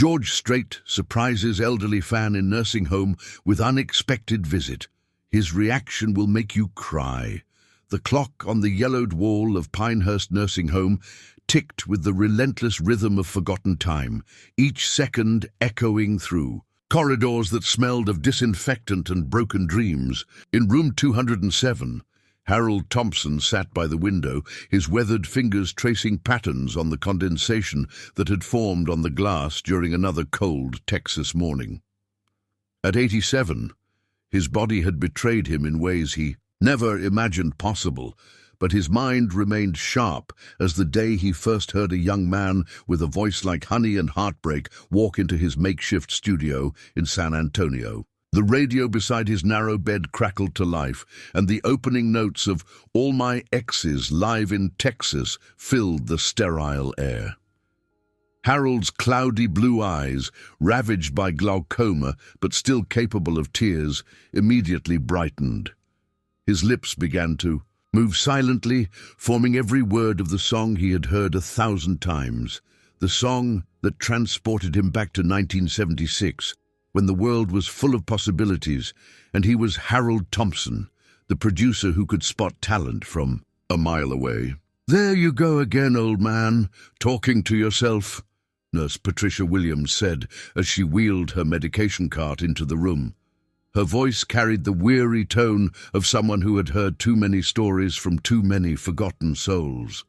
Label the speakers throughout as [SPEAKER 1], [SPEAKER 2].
[SPEAKER 1] George Strait surprises elderly fan in nursing home with unexpected visit. His reaction will make you cry. The clock on the yellowed wall of Pinehurst Nursing Home ticked with the relentless rhythm of forgotten time, each second echoing through. Corridors that smelled of disinfectant and broken dreams. In room 207, Harold Thompson sat by the window, his weathered fingers tracing patterns on the condensation that had formed on the glass during another cold Texas morning. At 87, his body had betrayed him in ways he never imagined possible, but his mind remained sharp as the day he first heard a young man with a voice like honey and heartbreak walk into his makeshift studio in San Antonio. The radio beside his narrow bed crackled to life, and the opening notes of "All My Exes Live in Texas" filled the sterile air. Harold's cloudy blue eyes, ravaged by glaucoma but still capable of tears, immediately brightened. His lips began to move silently, forming every word of the song he had heard 1,000 times, the song that transported him back to 1976, when the world was full of possibilities, and he was Harold Thompson, the producer who could spot talent from a mile away. "There you go again, old man, talking to yourself," Nurse Patricia Williams said as she wheeled her medication cart into the room. Her voice carried the weary tone of someone who had heard too many stories from too many forgotten souls.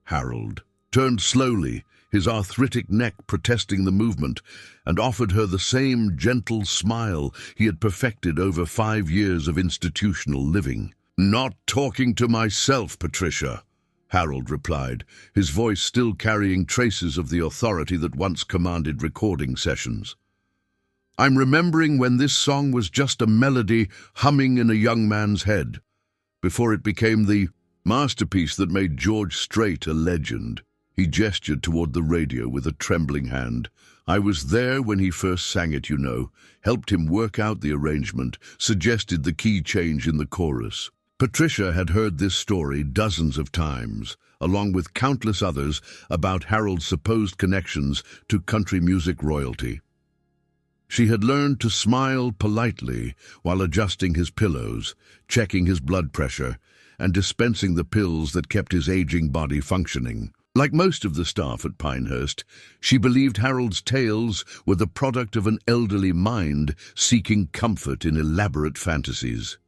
[SPEAKER 1] Harold turned slowly, his arthritic neck protesting the movement, and offered her the same gentle smile he had perfected over 5 years of institutional living. "Not talking to myself, Patricia," Harold replied, his voice still carrying traces of the authority that once commanded recording sessions. "I'm remembering when this song was just a melody humming in a young man's head, before it became the masterpiece that made George Strait a legend." He gestured toward the radio with a trembling hand. "I was there when he first sang it, you know, helped him work out the arrangement, suggested the key change in the chorus." Patricia had heard this story dozens of times, along with countless others about Harold's supposed connections to country music royalty. She had learned to smile politely while adjusting his pillows, checking his blood pressure, and dispensing the pills that kept his aging body functioning. Like most of the staff at Pinehurst, she believed Harold's tales were the product of an elderly mind seeking comfort in elaborate fantasies.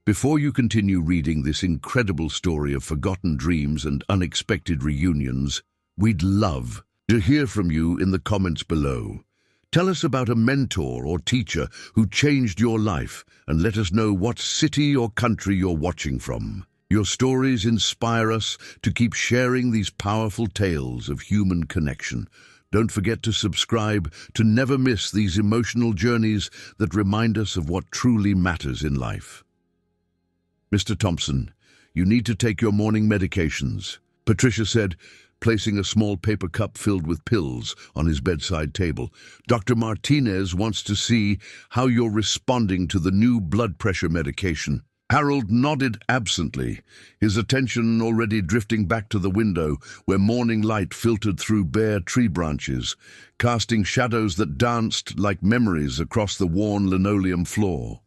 [SPEAKER 1] Before you continue reading this incredible story of forgotten dreams and unexpected reunions, we'd love to hear from you in the comments below. Tell us about a mentor or teacher who changed your life, and let us know what city or country you're watching from. Your stories inspire us to keep sharing these powerful tales of human connection. Don't forget to subscribe to never miss these emotional journeys that remind us of what truly matters in life. "Mr. Thompson, you need to take your morning medications," Patricia said, placing a small paper cup filled with pills on his bedside table. "Dr. Martinez wants to see how you're responding to the new blood pressure medication." Harold nodded absently, his attention already drifting back to the window where morning light filtered through bare tree branches, casting shadows that danced like memories across the worn linoleum floor.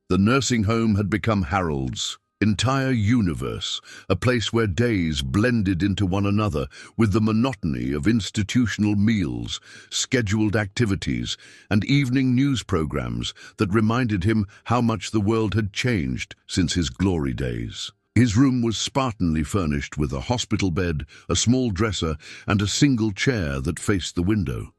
[SPEAKER 1] The nursing home had become Harold's entire universe, a place where days blended into one another with the monotony of institutional meals, scheduled activities, and evening news programs that reminded him how much the world had changed since his glory days. His room was spartanly furnished with a hospital bed, a small dresser, and a single chair that faced the window.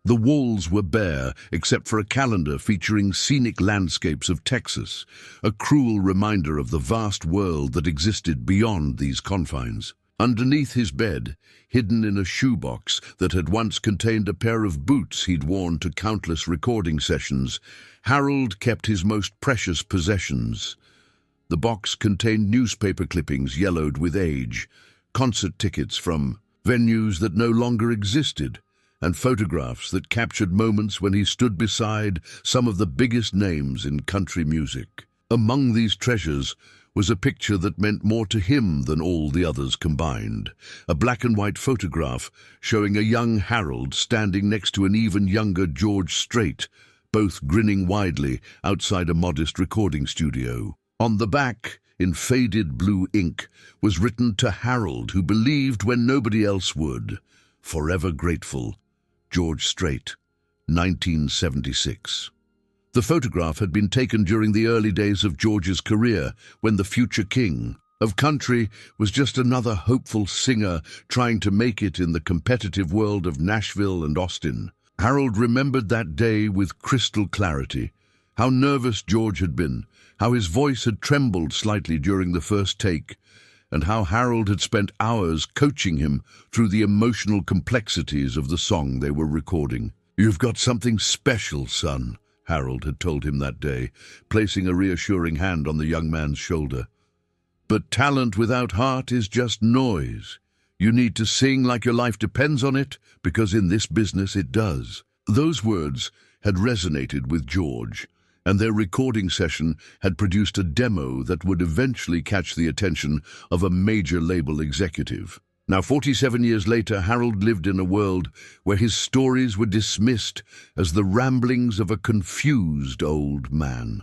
[SPEAKER 1] The walls were bare, except for a calendar featuring scenic landscapes of Texas, a cruel reminder of the vast world that existed beyond these confines. Underneath his bed, hidden in a shoebox that had once contained a pair of boots he'd worn to countless recording sessions, Harold kept his most precious possessions. The box contained newspaper clippings yellowed with age, concert tickets from venues that no longer existed, and photographs that captured moments when he stood beside some of the biggest names in country music. Among these treasures was a picture that meant more to him than all the others combined. A black-and-white photograph showing a young Harold standing next to an even younger George Strait, both grinning widely outside a modest recording studio. On the back, in faded blue ink, was written to Harold, who believed when nobody else would. Forever grateful, George Strait, 1976. The photograph had been taken during the early days of George's career, when the future king of country was just another hopeful singer trying to make it in the competitive world of Nashville and Austin. Harold remembered that day with crystal clarity. How nervous George had been, how his voice had trembled slightly during the first take, and how Harold had spent hours coaching him through the emotional complexities of the song they were recording. "You've got something special, son," Harold had told him that day, placing a reassuring hand on the young man's shoulder. "But talent without heart is just noise. You need to sing like your life depends on it, because in this business it does." Those words had resonated with George, and their recording session had produced a demo that would eventually catch the attention of a major label executive. Now, 47 years later, Harold lived in a world where his stories were dismissed as the ramblings of a confused old man.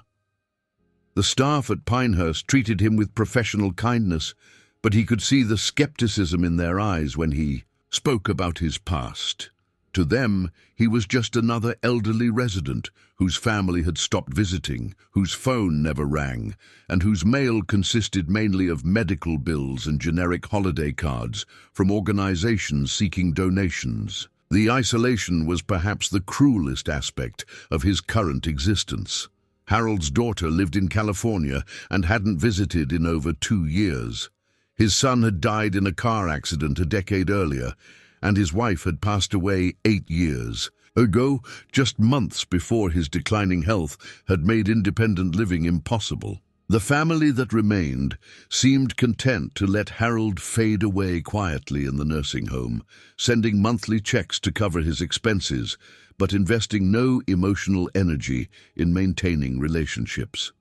[SPEAKER 1] The staff at Pinehurst treated him with professional kindness, but he could see the skepticism in their eyes when he spoke about his past. To them, he was just another elderly resident whose family had stopped visiting, whose phone never rang, and whose mail consisted mainly of medical bills and generic holiday cards from organizations seeking donations. The isolation was perhaps the cruelest aspect of his current existence. Harold's daughter lived in California and hadn't visited in over 2 years. His son had died in a car accident a decade earlier, and his wife had passed away 8 years ago, just months before his declining health had made independent living impossible. The family that remained seemed content to let Harold fade away quietly in the nursing home, sending monthly checks to cover his expenses, but investing no emotional energy in maintaining relationships.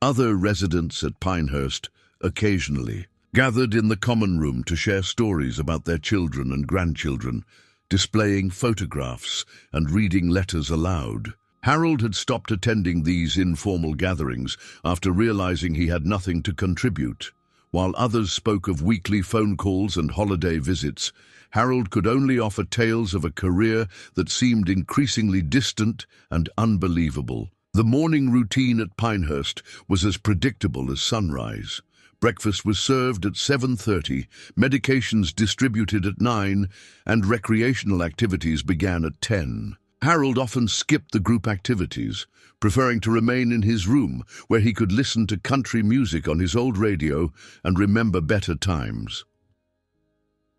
[SPEAKER 1] Other residents at Pinehurst occasionally gathered in the common room to share stories about their children and grandchildren, displaying photographs and reading letters aloud. Harold had stopped attending these informal gatherings after realizing he had nothing to contribute. While others spoke of weekly phone calls and holiday visits, Harold could only offer tales of a career that seemed increasingly distant and unbelievable. The morning routine at Pinehurst was as predictable as sunrise. Breakfast was served at 7:30, medications distributed at 9, and recreational activities began at 10. Harold often skipped the group activities, preferring to remain in his room where he could listen to country music on his old radio and remember better times.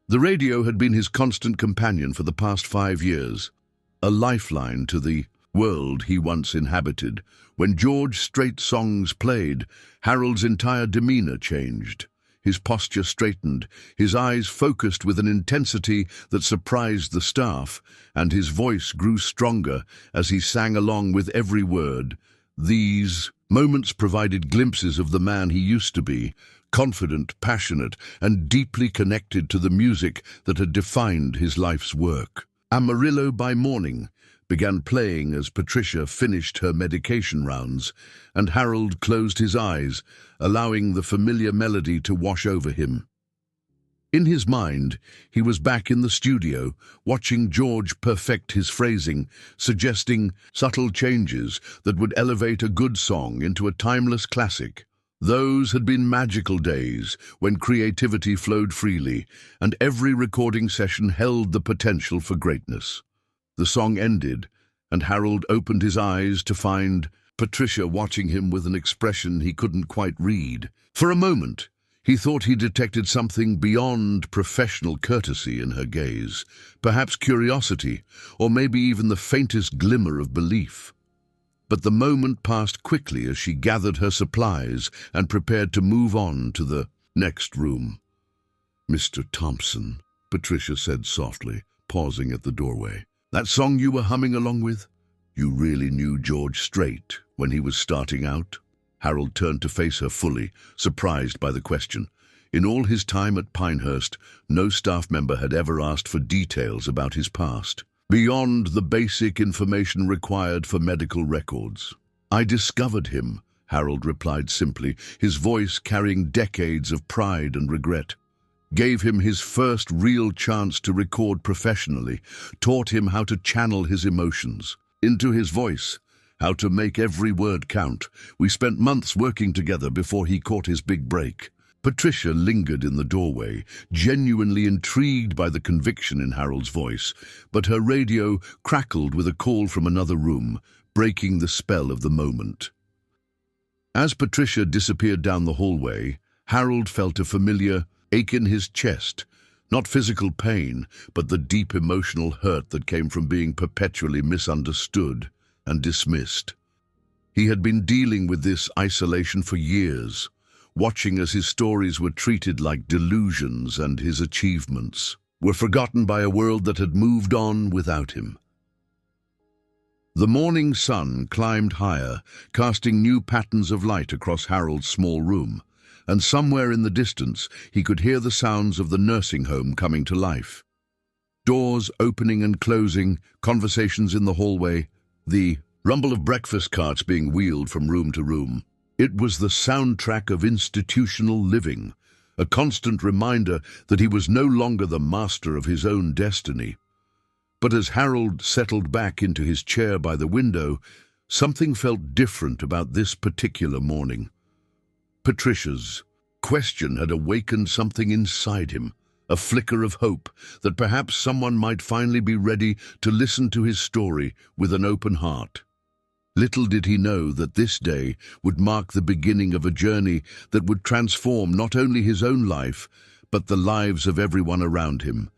[SPEAKER 1] The radio had been his constant companion for the past 5 years, a lifeline to the world he once inhabited. When George Strait songs played, Harold's entire demeanor changed. His posture straightened, his eyes focused with an intensity that surprised the staff, and his voice grew stronger as he sang along with every word. These moments provided glimpses of the man he used to be, confident, passionate, and deeply connected to the music that had defined his life's work. Amarillo by Morning began playing as Patricia finished her medication rounds, and Harold closed his eyes, allowing the familiar melody to wash over him. In his mind, he was back in the studio, watching George perfect his phrasing, suggesting subtle changes that would elevate a good song into a timeless classic. Those had been magical days when creativity flowed freely, and every recording session held the potential for greatness. The song ended, and Harold opened his eyes to find Patricia watching him with an expression he couldn't quite read. For a moment, he thought he detected something beyond professional courtesy in her gaze, perhaps curiosity, or maybe even the faintest glimmer of belief. But the moment passed quickly as she gathered her supplies and prepared to move on to the next room. "Mr. Thompson," Patricia said softly, pausing at the doorway. "That song you were humming along with? You really knew George Strait when he was starting out?" Harold turned to face her fully, surprised by the question. In all his time at Pinehurst, no staff member had ever asked for details about his past, beyond the basic information required for medical records. "I discovered him," Harold replied simply, his voice carrying decades of pride and regret. "Gave him his first real chance to record professionally, taught him how to channel his emotions into his voice, how to make every word count. We spent months working together before he caught his big break." Patricia lingered in the doorway, genuinely intrigued by the conviction in Harold's voice, but her radio crackled with a call from another room, breaking the spell of the moment. As Patricia disappeared down the hallway, Harold felt a familiar ache in his chest, not physical pain, but the deep emotional hurt that came from being perpetually misunderstood and dismissed. He had been dealing with this isolation for years, watching as his stories were treated like delusions and his achievements were forgotten by a world that had moved on without him. The morning sun climbed higher, casting new patterns of light across Harold's small room, and somewhere in the distance he could hear the sounds of the nursing home coming to life. Doors opening and closing, conversations in the hallway, the rumble of breakfast carts being wheeled from room to room. It was the soundtrack of institutional living, a constant reminder that he was no longer the master of his own destiny. But as Harold settled back into his chair by the window, something felt different about this particular morning. Patricia's question had awakened something inside him, a flicker of hope that perhaps someone might finally be ready to listen to his story with an open heart. Little did he know that this day would mark the beginning of a journey that would transform not only his own life, but the lives of everyone around him,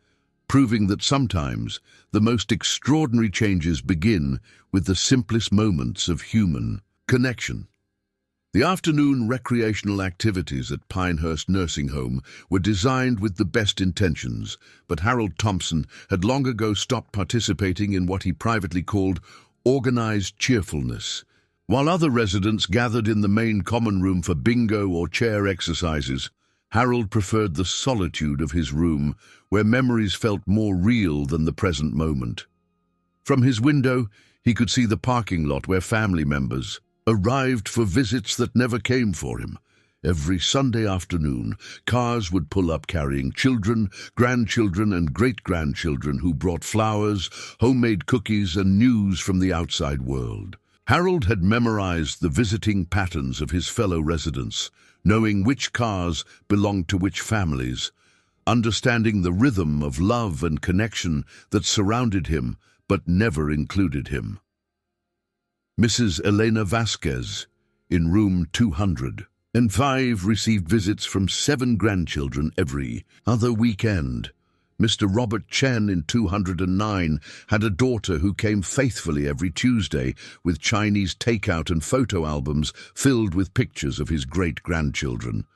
[SPEAKER 1] proving that sometimes the most extraordinary changes begin with the simplest moments of human connection. The afternoon recreational activities at Pinehurst Nursing Home were designed with the best intentions, but Harold Thompson had long ago stopped participating in what he privately called organized cheerfulness. While other residents gathered in the main common room for bingo or chair exercises, Harold preferred the solitude of his room, where memories felt more real than the present moment. From his window, he could see the parking lot where family members arrived for visits that never came for him. Every Sunday afternoon, cars would pull up carrying children, grandchildren, and great-grandchildren who brought flowers, homemade cookies, and news from the outside world. Harold had memorized the visiting patterns of his fellow residents, knowing which cars belonged to which families, understanding the rhythm of love and connection that surrounded him but never included him. Mrs. Elena Vasquez, in room 205, received visits from 7 grandchildren every other weekend. Mr. Robert Chen in 209 had a daughter who came faithfully every Tuesday with Chinese takeout and photo albums filled with pictures of his great-grandchildren.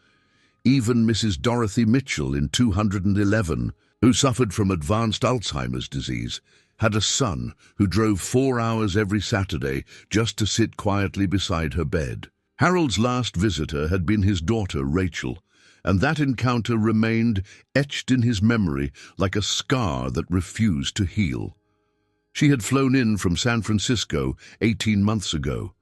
[SPEAKER 1] Even Mrs. Dorothy Mitchell in 211, who suffered from advanced Alzheimer's disease, had a son who drove 4 hours every Saturday just to sit quietly beside her bed. Harold's last visitor had been his daughter, Rachel, and that encounter remained etched in his memory like a scar that refused to heal. She had flown in from San Francisco 18 months ago,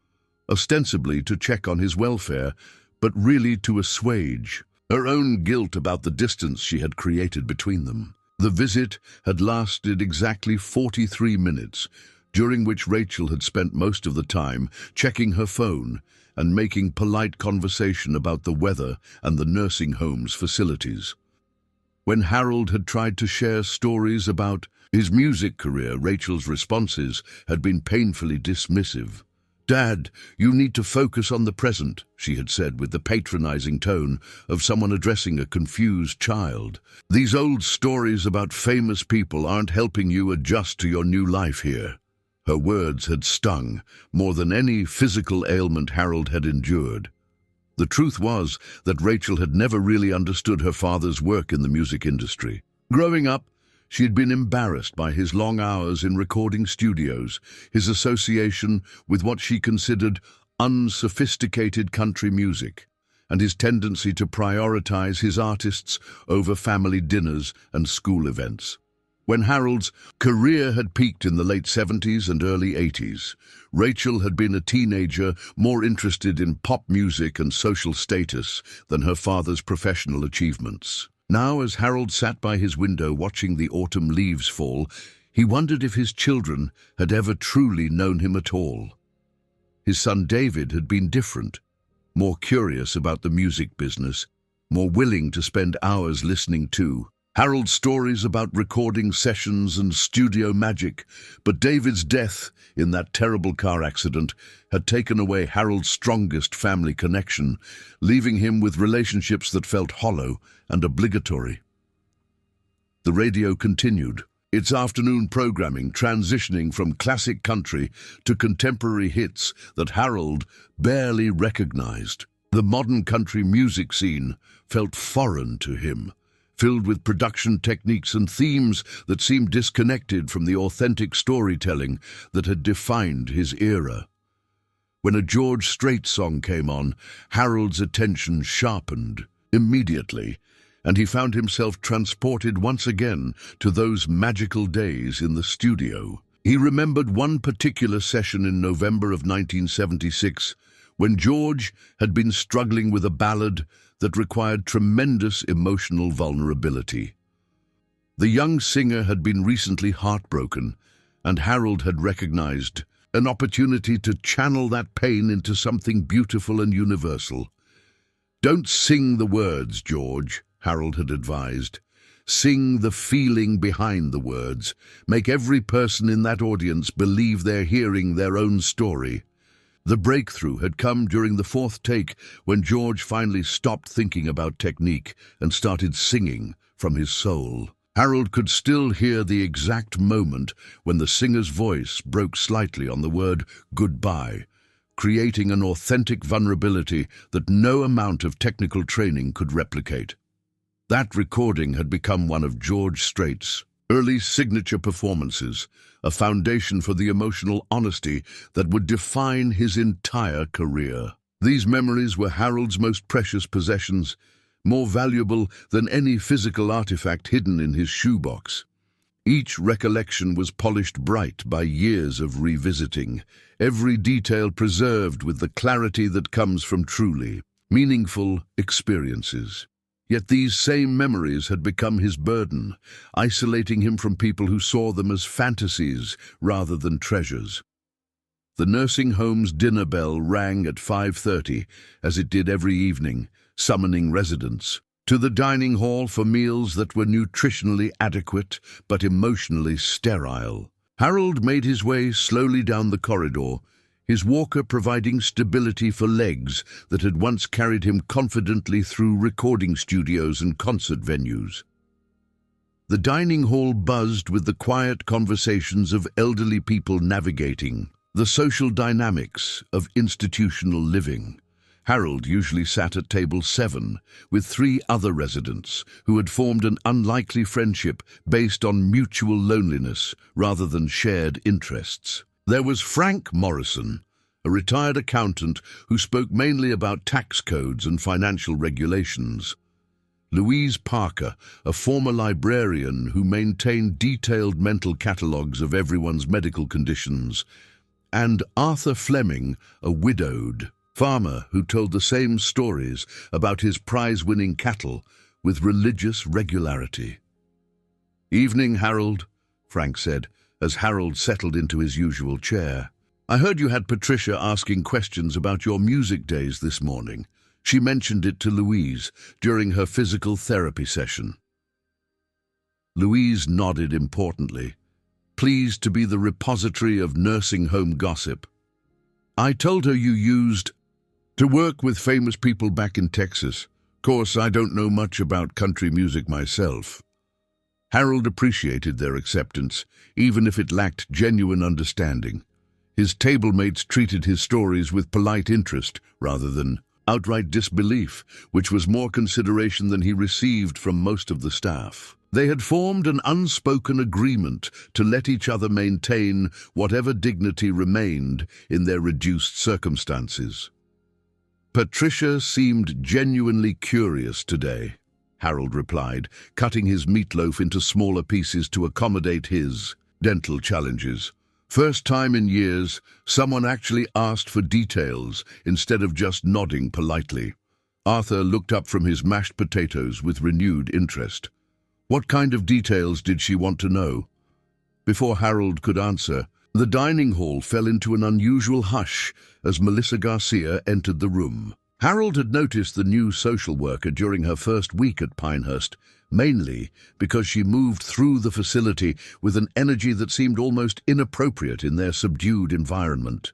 [SPEAKER 1] ostensibly to check on his welfare, but really to assuage her own guilt about the distance she had created between them. The visit had lasted exactly 43 minutes, during which Rachel had spent most of the time checking her phone and making polite conversation about the weather and the nursing home's facilities. When Harold had tried to share stories about his music career, Rachel's responses had been painfully dismissive. "Dad, you need to focus on the present," she had said with the patronizing tone of someone addressing a confused child. "These old stories about famous people aren't helping you adjust to your new life here." Her words had stung more than any physical ailment Harold had endured. The truth was that Rachel had never really understood her father's work in the music industry. Growing up, she had been embarrassed by his long hours in recording studios, his association with what she considered unsophisticated country music, and his tendency to prioritize his artists over family dinners and school events. When Harold's career had peaked in the late 70s and early 80s, Rachel had been a teenager more interested in pop music and social status than her father's professional achievements. Now, as Harold sat by his window watching the autumn leaves fall, he wondered if his children had ever truly known him at all. His son David had been different, more curious about the music business, more willing to spend hours listening to Harold's stories about recording sessions and studio magic, but David's death in that terrible car accident had taken away Harold's strongest family connection, leaving him with relationships that felt hollow and obligatory. The radio continued, its afternoon programming transitioning from classic country to contemporary hits that Harold barely recognized. The modern country music scene felt foreign to him, filled with production techniques and themes that seemed disconnected from the authentic storytelling that had defined his era. When a George Strait song came on, Harold's attention sharpened immediately, and he found himself transported once again to those magical days in the studio. He remembered one particular session in November of 1976, when George had been struggling with a ballad that required tremendous emotional vulnerability. The young singer had been recently heartbroken, and Harold had recognized an opportunity to channel that pain into something beautiful and universal. "Don't sing the words, George," Harold had advised. "Sing the feeling behind the words. Make every person in that audience believe they're hearing their own story." The breakthrough had come during the fourth take, when George finally stopped thinking about technique and started singing from his soul. Harold could still hear the exact moment when the singer's voice broke slightly on the word goodbye, creating an authentic vulnerability that no amount of technical training could replicate. That recording had become one of George Strait's early signature performances, a foundation for the emotional honesty that would define his entire career. These memories were Harold's most precious possessions, more valuable than any physical artifact hidden in his shoebox. Each recollection was polished bright by years of revisiting, every detail preserved with the clarity that comes from truly meaningful experiences. Yet these same memories had become his burden, isolating him from people who saw them as fantasies rather than treasures. The nursing home's dinner bell rang at 5:30, as it did every evening, summoning residents to the dining hall for meals that were nutritionally adequate but emotionally sterile. Harold made his way slowly down the corridor, his walker providing stability for legs that had once carried him confidently through recording studios and concert venues. The dining hall buzzed with the quiet conversations of elderly people navigating the social dynamics of institutional living. Harold usually sat at table 7 with 3 other residents who had formed an unlikely friendship based on mutual loneliness rather than shared interests. There was Frank Morrison, a retired accountant who spoke mainly about tax codes and financial regulations. Louise Parker, a former librarian who maintained detailed mental catalogues of everyone's medical conditions. And Arthur Fleming, a widowed farmer who told the same stories about his prize-winning cattle with religious regularity. "Evening, Harold," Frank said, as Harold settled into his usual chair. "I heard you had Patricia asking questions about your music days this morning. She mentioned it to Louise during her physical therapy session." Louise nodded importantly, pleased to be the repository of nursing home gossip. "I told her you used to work with famous people back in Texas. Of course, I don't know much about country music myself." Harold appreciated their acceptance, even if it lacked genuine understanding. His tablemates treated his stories with polite interest rather than outright disbelief, which was more consideration than he received from most of the staff. They had formed an unspoken agreement to let each other maintain whatever dignity remained in their reduced circumstances. Patricia seemed genuinely curious today, Harold replied, cutting his meatloaf into smaller pieces to accommodate his dental challenges. First time in years, someone actually asked for details instead of just nodding politely. Arthur looked up from his mashed potatoes with renewed interest. What kind of details did she want to know? Before Harold could answer, the dining hall fell into an unusual hush as Melissa Garcia entered the room. Harold had noticed the new social worker during her first week at Pinehurst, mainly because she moved through the facility with an energy that seemed almost inappropriate in their subdued environment.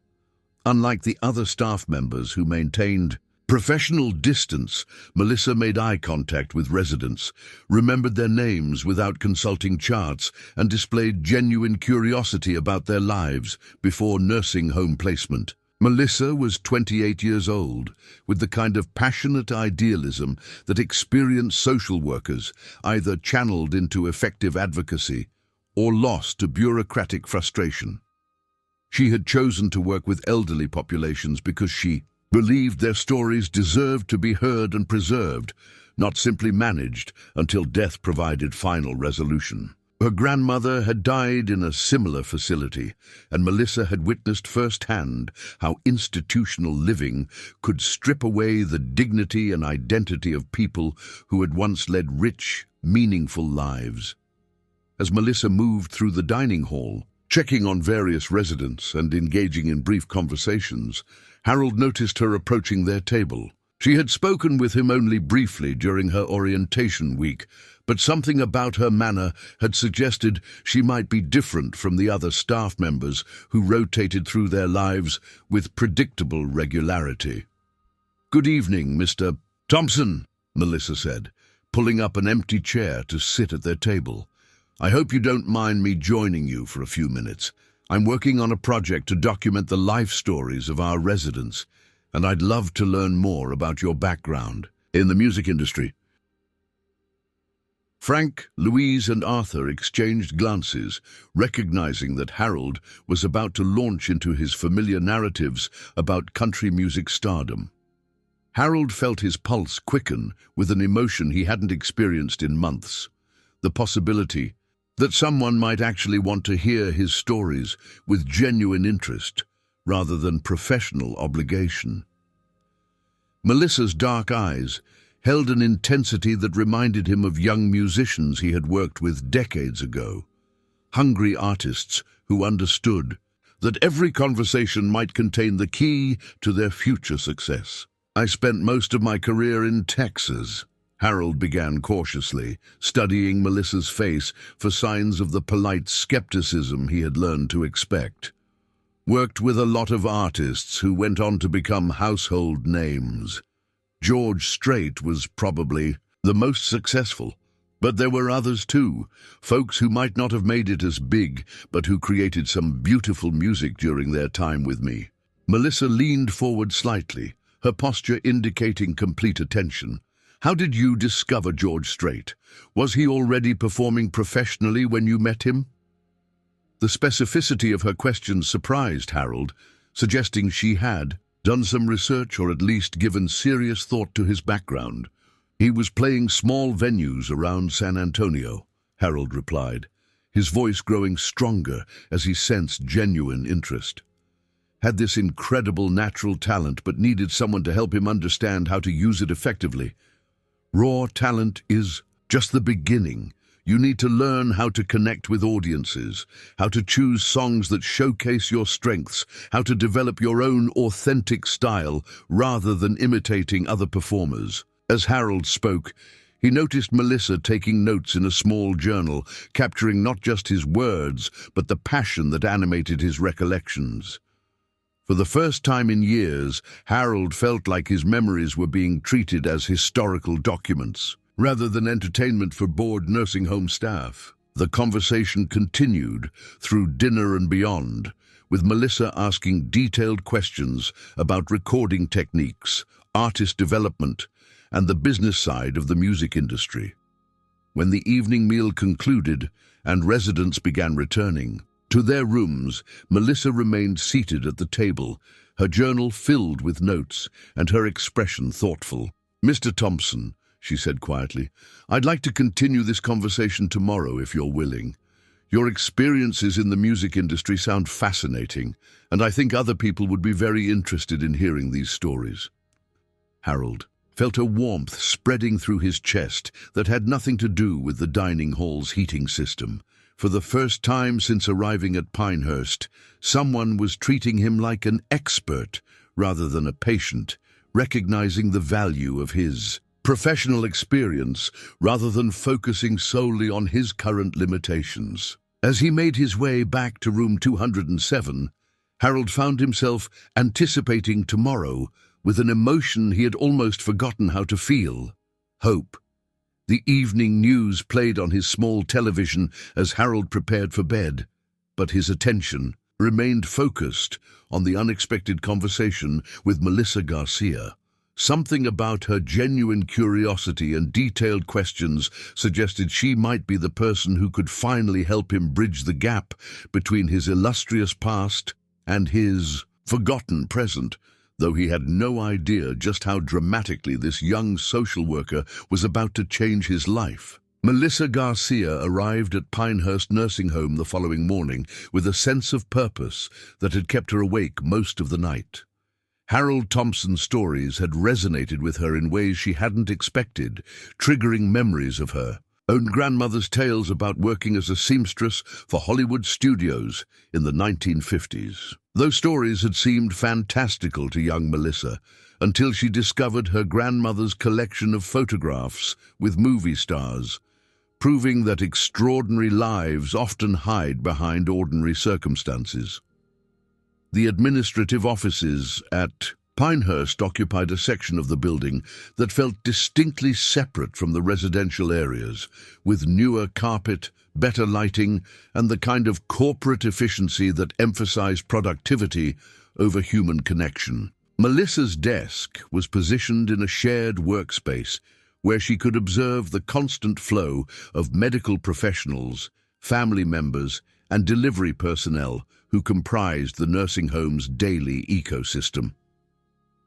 [SPEAKER 1] Unlike the other staff members who maintained professional distance, Melissa made eye contact with residents, remembered their names without consulting charts, and displayed genuine curiosity about their lives before nursing home placement. Melissa was 28 years old, with the kind of passionate idealism that experienced social workers either channeled into effective advocacy or lost to bureaucratic frustration. She had chosen to work with elderly populations because she believed their stories deserved to be heard and preserved, not simply managed until death provided final resolution. Her grandmother had died in a similar facility, and Melissa had witnessed firsthand how institutional living could strip away the dignity and identity of people who had once led rich, meaningful lives. As Melissa moved through the dining hall, checking on various residents and engaging in brief conversations, Harold noticed her approaching their table. She had spoken with him only briefly during her orientation week, but something about her manner had suggested she might be different from the other staff members who rotated through their lives with predictable regularity. "Good evening, Mr. Thompson," Melissa said, pulling up an empty chair to sit at their table. "I hope you don't mind me joining you for a few minutes. I'm working on a project to document the life stories of our residents, and I'd love to learn more about your background in the music industry." Frank, Louise, and Arthur exchanged glances, recognizing that Harold was about to launch into his familiar narratives about country music stardom. Harold felt his pulse quicken with an emotion he hadn't experienced in months, the possibility that someone might actually want to hear his stories with genuine interest rather than professional obligation. Melissa's dark eyes held an intensity that reminded him of young musicians he had worked with decades ago, hungry artists who understood that every conversation might contain the key to their future success. "I spent most of my career in Texas," Harold began cautiously, studying Melissa's face for signs of the polite skepticism he had learned to expect. "Worked with a lot of artists who went on to become household names. George Strait was probably the most successful, but there were others too, folks who might not have made it as big, but who created some beautiful music during their time with me." Melissa leaned forward slightly, her posture indicating complete attention. "How did you discover George Strait? Was he already performing professionally when you met him?" The specificity of her question surprised Harold, suggesting she had done some research or at least given serious thought to his background. "He was playing small venues around San Antonio," Harold replied, his voice growing stronger as he sensed genuine interest. Had this incredible natural talent but needed someone to help him understand how to use it effectively. Raw talent is just the beginning. You need to learn how to connect with audiences, how to choose songs that showcase your strengths, how to develop your own authentic style rather than imitating other performers. As Harold spoke, he noticed Melissa taking notes in a small journal, capturing not just his words, but the passion that animated his recollections. For the first time in years, Harold felt like his memories were being treated as historical documents, rather than entertainment for bored nursing home staff. The conversation continued through dinner and beyond, with Melissa asking detailed questions about recording techniques, artist development, and the business side of the music industry. When the evening meal concluded and residents began returning to their rooms, Melissa remained seated at the table, her journal filled with notes and her expression thoughtful. "Mr. Thompson," she said quietly, "I'd like to continue this conversation tomorrow if you're willing. Your experiences in the music industry sound fascinating, and I think other people would be very interested in hearing these stories." Harold felt a warmth spreading through his chest that had nothing to do with the dining hall's heating system. For the first time since arriving at Pinehurst, someone was treating him like an expert rather than a patient, recognizing the value of his professional experience rather than focusing solely on his current limitations. As he made his way back to room 207, Harold found himself anticipating tomorrow with an emotion he had almost forgotten how to feel: hope. The evening news played on his small television as Harold prepared for bed, but his attention remained focused on the unexpected conversation with Melissa Garcia. Something about her genuine curiosity and detailed questions suggested she might be the person who could finally help him bridge the gap between his illustrious past and his forgotten present, though he had no idea just how dramatically this young social worker was about to change his life. Melissa Garcia arrived at Pinehurst Nursing Home the following morning with a sense of purpose that had kept her awake most of the night. Harold Thompson's stories had resonated with her in ways she hadn't expected, triggering memories of her own grandmother's tales about working as a seamstress for Hollywood studios in the 1950s. Those stories had seemed fantastical to young Melissa until she discovered her grandmother's collection of photographs with movie stars, proving that extraordinary lives often hide behind ordinary circumstances. The administrative offices at Pinehurst occupied a section of the building that felt distinctly separate from the residential areas, with newer carpet, better lighting, and the kind of corporate efficiency that emphasized productivity over human connection. Melissa's desk was positioned in a shared workspace where she could observe the constant flow of medical professionals, family members, and delivery personnel who comprised the nursing home's daily ecosystem.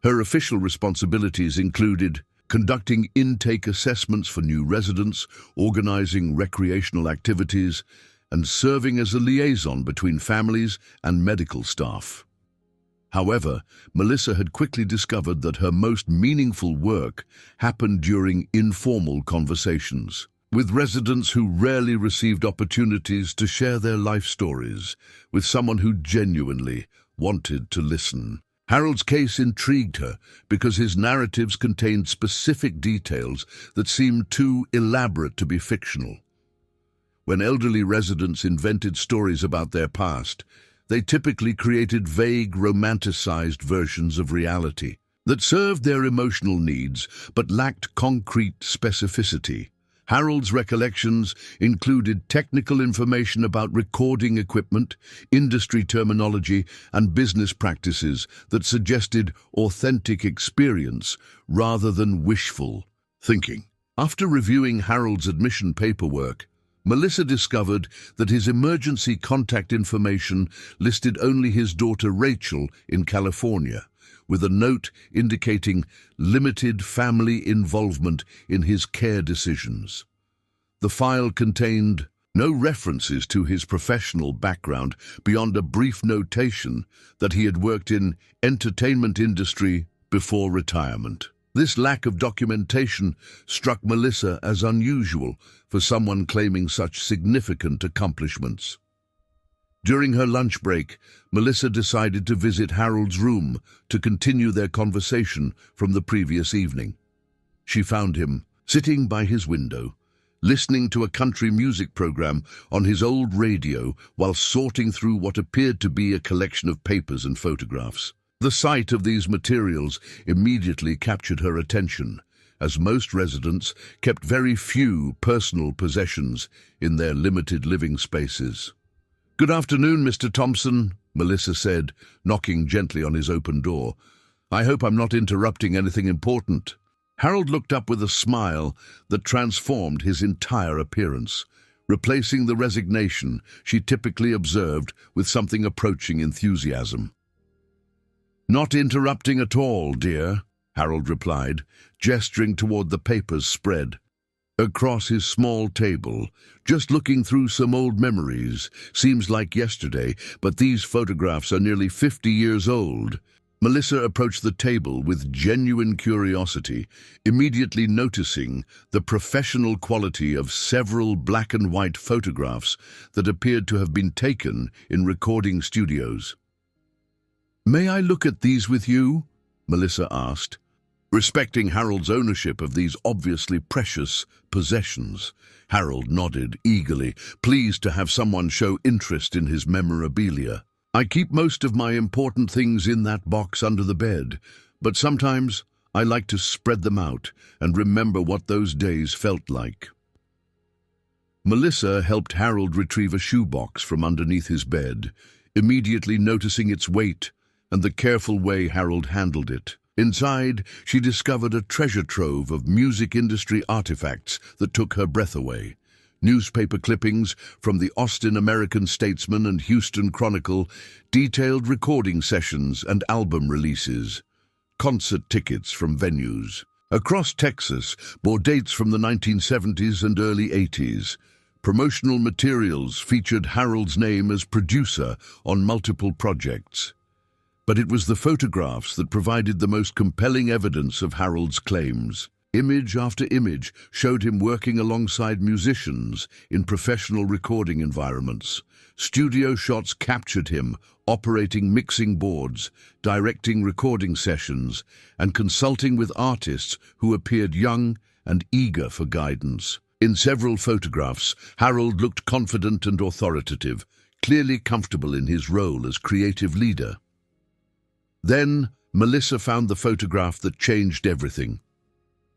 [SPEAKER 1] Her official responsibilities included conducting intake assessments for new residents, organizing recreational activities, and serving as a liaison between families and medical staff. However, Melissa had quickly discovered that her most meaningful work happened during informal conversations, with residents who rarely received opportunities to share their life stories with someone who genuinely wanted to listen. Harold's case intrigued her because his narratives contained specific details that seemed too elaborate to be fictional. When elderly residents invented stories about their past, they typically created vague, romanticized versions of reality that served their emotional needs but lacked concrete specificity. Harold's recollections included technical information about recording equipment, industry terminology, and business practices that suggested authentic experience rather than wishful thinking. After reviewing Harold's admission paperwork, Melissa discovered that his emergency contact information listed only his daughter Rachel in California, with a note indicating limited family involvement in his care decisions. The file contained no references to his professional background beyond a brief notation that he had worked in entertainment industry before retirement. This lack of documentation struck Melissa as unusual for someone claiming such significant accomplishments. During her lunch break, Melissa decided to visit Harold's room to continue their conversation from the previous evening. She found him sitting by his window, listening to a country music program on his old radio while sorting through what appeared to be a collection of papers and photographs. The sight of these materials immediately captured her attention, as most residents kept very few personal possessions in their limited living spaces. "Good afternoon, Mr. Thompson," Melissa said, knocking gently on his open door. I hope I'm not interrupting anything important." Harold looked up with a smile that transformed his entire appearance, replacing the resignation she typically observed with something approaching enthusiasm. "Not interrupting at all, dear," Harold replied, gesturing toward the papers spread across his small table. "Just looking through some old memories. Seems like yesterday, but these photographs are nearly 50 years old." Melissa approached the table with genuine curiosity, immediately noticing the professional quality of several black and white photographs that appeared to have been taken in recording studios. "May I look at these with you?" Melissa asked, respecting Harold's ownership of these obviously precious possessions. Harold nodded eagerly, pleased to have someone show interest in his memorabilia. "I keep most of my important things in that box under the bed, but sometimes I like to spread them out and remember what those days felt like." Melissa helped Harold retrieve a shoebox from underneath his bed, immediately noticing its weight and the careful way Harold handled it. Inside, she discovered a treasure trove of music industry artifacts that took her breath away. Newspaper clippings from the Austin American-Statesman and Houston Chronicle detailed recording sessions and album releases. Concert tickets from venues across Texas bore dates from the 1970s and early 80s. Promotional materials featured Harold's name as producer on multiple projects. But it was the photographs that provided the most compelling evidence of Harold's claims. Image after image showed him working alongside musicians in professional recording environments. Studio shots captured him operating mixing boards, directing recording sessions, and consulting with artists who appeared young and eager for guidance. In several photographs, Harold looked confident and authoritative, clearly comfortable in his role as creative leader. Then, Melissa found the photograph that changed everything.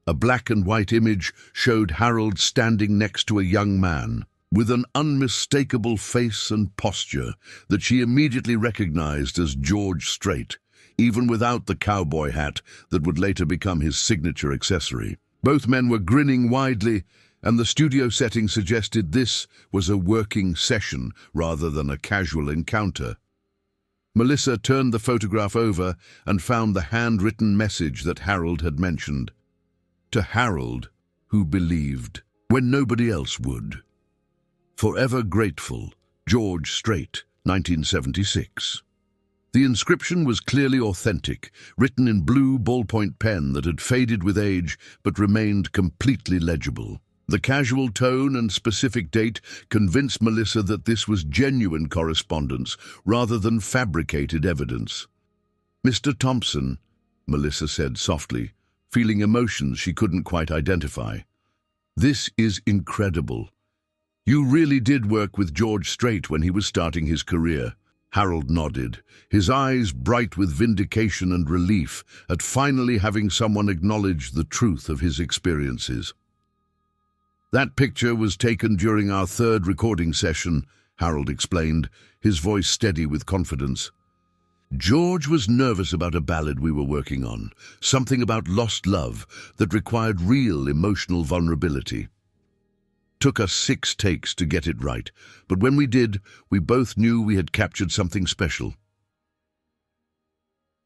[SPEAKER 1] A black and white image showed Harold standing next to a young man, with an unmistakable face and posture that she immediately recognized as George Strait, even without the cowboy hat that would later become his signature accessory. Both men were grinning widely, and the studio setting suggested this was a working session rather than a casual encounter. Melissa turned the photograph over and found the handwritten message that Harold had mentioned. To Harold, who believed when nobody else would. Forever grateful, George Strait, 1976. The inscription was clearly authentic, written in blue ballpoint pen that had faded with age but remained completely legible. The casual tone and specific date convinced Melissa that this was genuine correspondence rather than fabricated evidence. "Mr. Thompson," Melissa said softly, feeling emotions she couldn't quite identify. "This is incredible. You really did work with George Strait when he was starting his career." Harold nodded, his eyes bright with vindication and relief at finally having someone acknowledge the truth of his experiences. "That picture was taken during our third recording session," Harold explained, his voice steady with confidence. "George was nervous about a ballad we were working on, something about lost love that required real emotional vulnerability. Took us 6 takes to get it right, but when we did, we both knew we had captured something special."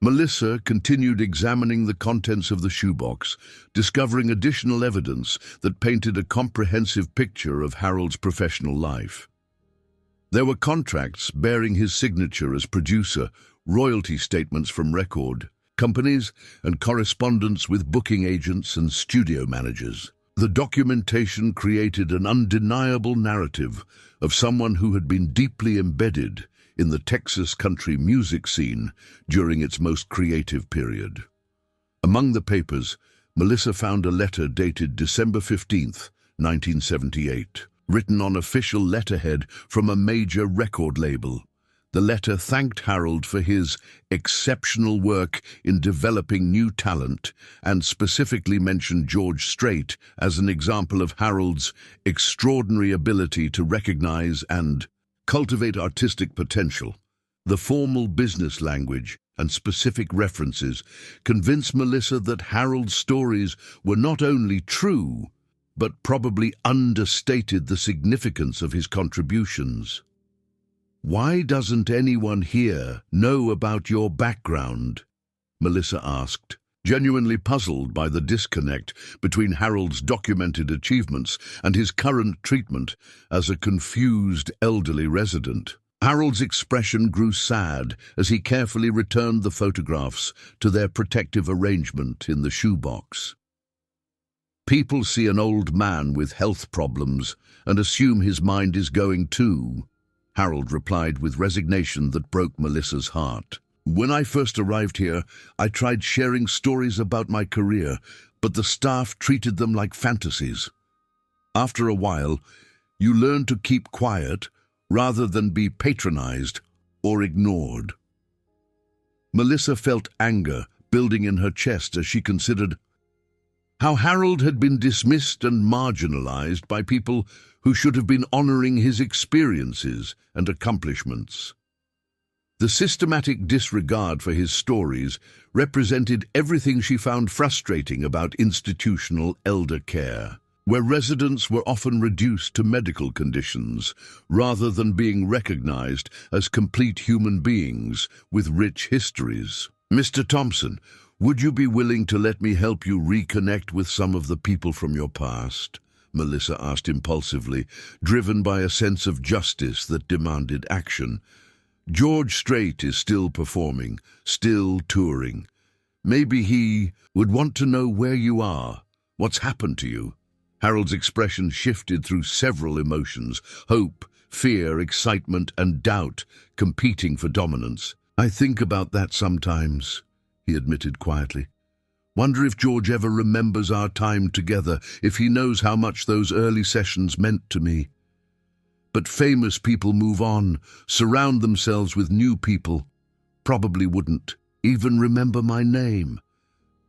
[SPEAKER 1] Melissa continued examining the contents of the shoebox, discovering additional evidence that painted a comprehensive picture of Harold's professional life. There were contracts bearing his signature as producer, royalty statements from record companies, and correspondence with booking agents and studio managers. The documentation created an undeniable narrative of someone who had been deeply embedded in the Texas country music scene during its most creative period. Among the papers, Melissa found a letter dated December 15th, 1978, written on official letterhead from a major record label. The letter thanked Harold for his exceptional work in developing new talent and specifically mentioned George Strait as an example of Harold's extraordinary ability to recognize and cultivate artistic potential. The formal business language and specific references convinced Melissa that Harold's stories were not only true, but probably understated the significance of his contributions. "Why doesn't anyone here know about your background?" Melissa asked, genuinely puzzled by the disconnect between Harold's documented achievements and his current treatment as a confused elderly resident. Harold's expression grew sad as he carefully returned the photographs to their protective arrangement in the shoebox. "People see an old man with health problems and assume his mind is going too," Harold replied with resignation that broke Melissa's heart. "When I first arrived here, I tried sharing stories about my career, but the staff treated them like fantasies. After a while, you learn to keep quiet rather than be patronized or ignored." Melissa felt anger building in her chest as she considered how Harold had been dismissed and marginalized by people who should have been honoring his experiences and accomplishments. The systematic disregard for his stories represented everything she found frustrating about institutional elder care, where residents were often reduced to medical conditions rather than being recognized as complete human beings with rich histories. "Mr. Thompson, would you be willing to let me help you reconnect with some of the people from your past?" Melissa asked impulsively, driven by a sense of justice that demanded action. "George Strait is still performing, still touring. Maybe he would want to know where you are, what's happened to you." Harold's expression shifted through several emotions: hope, fear, excitement, and doubt competing for dominance. "I think about that sometimes," he admitted quietly. "Wonder if George ever remembers our time together, if he knows how much those early sessions meant to me. But famous people move on, surround themselves with new people. Probably wouldn't even remember my name."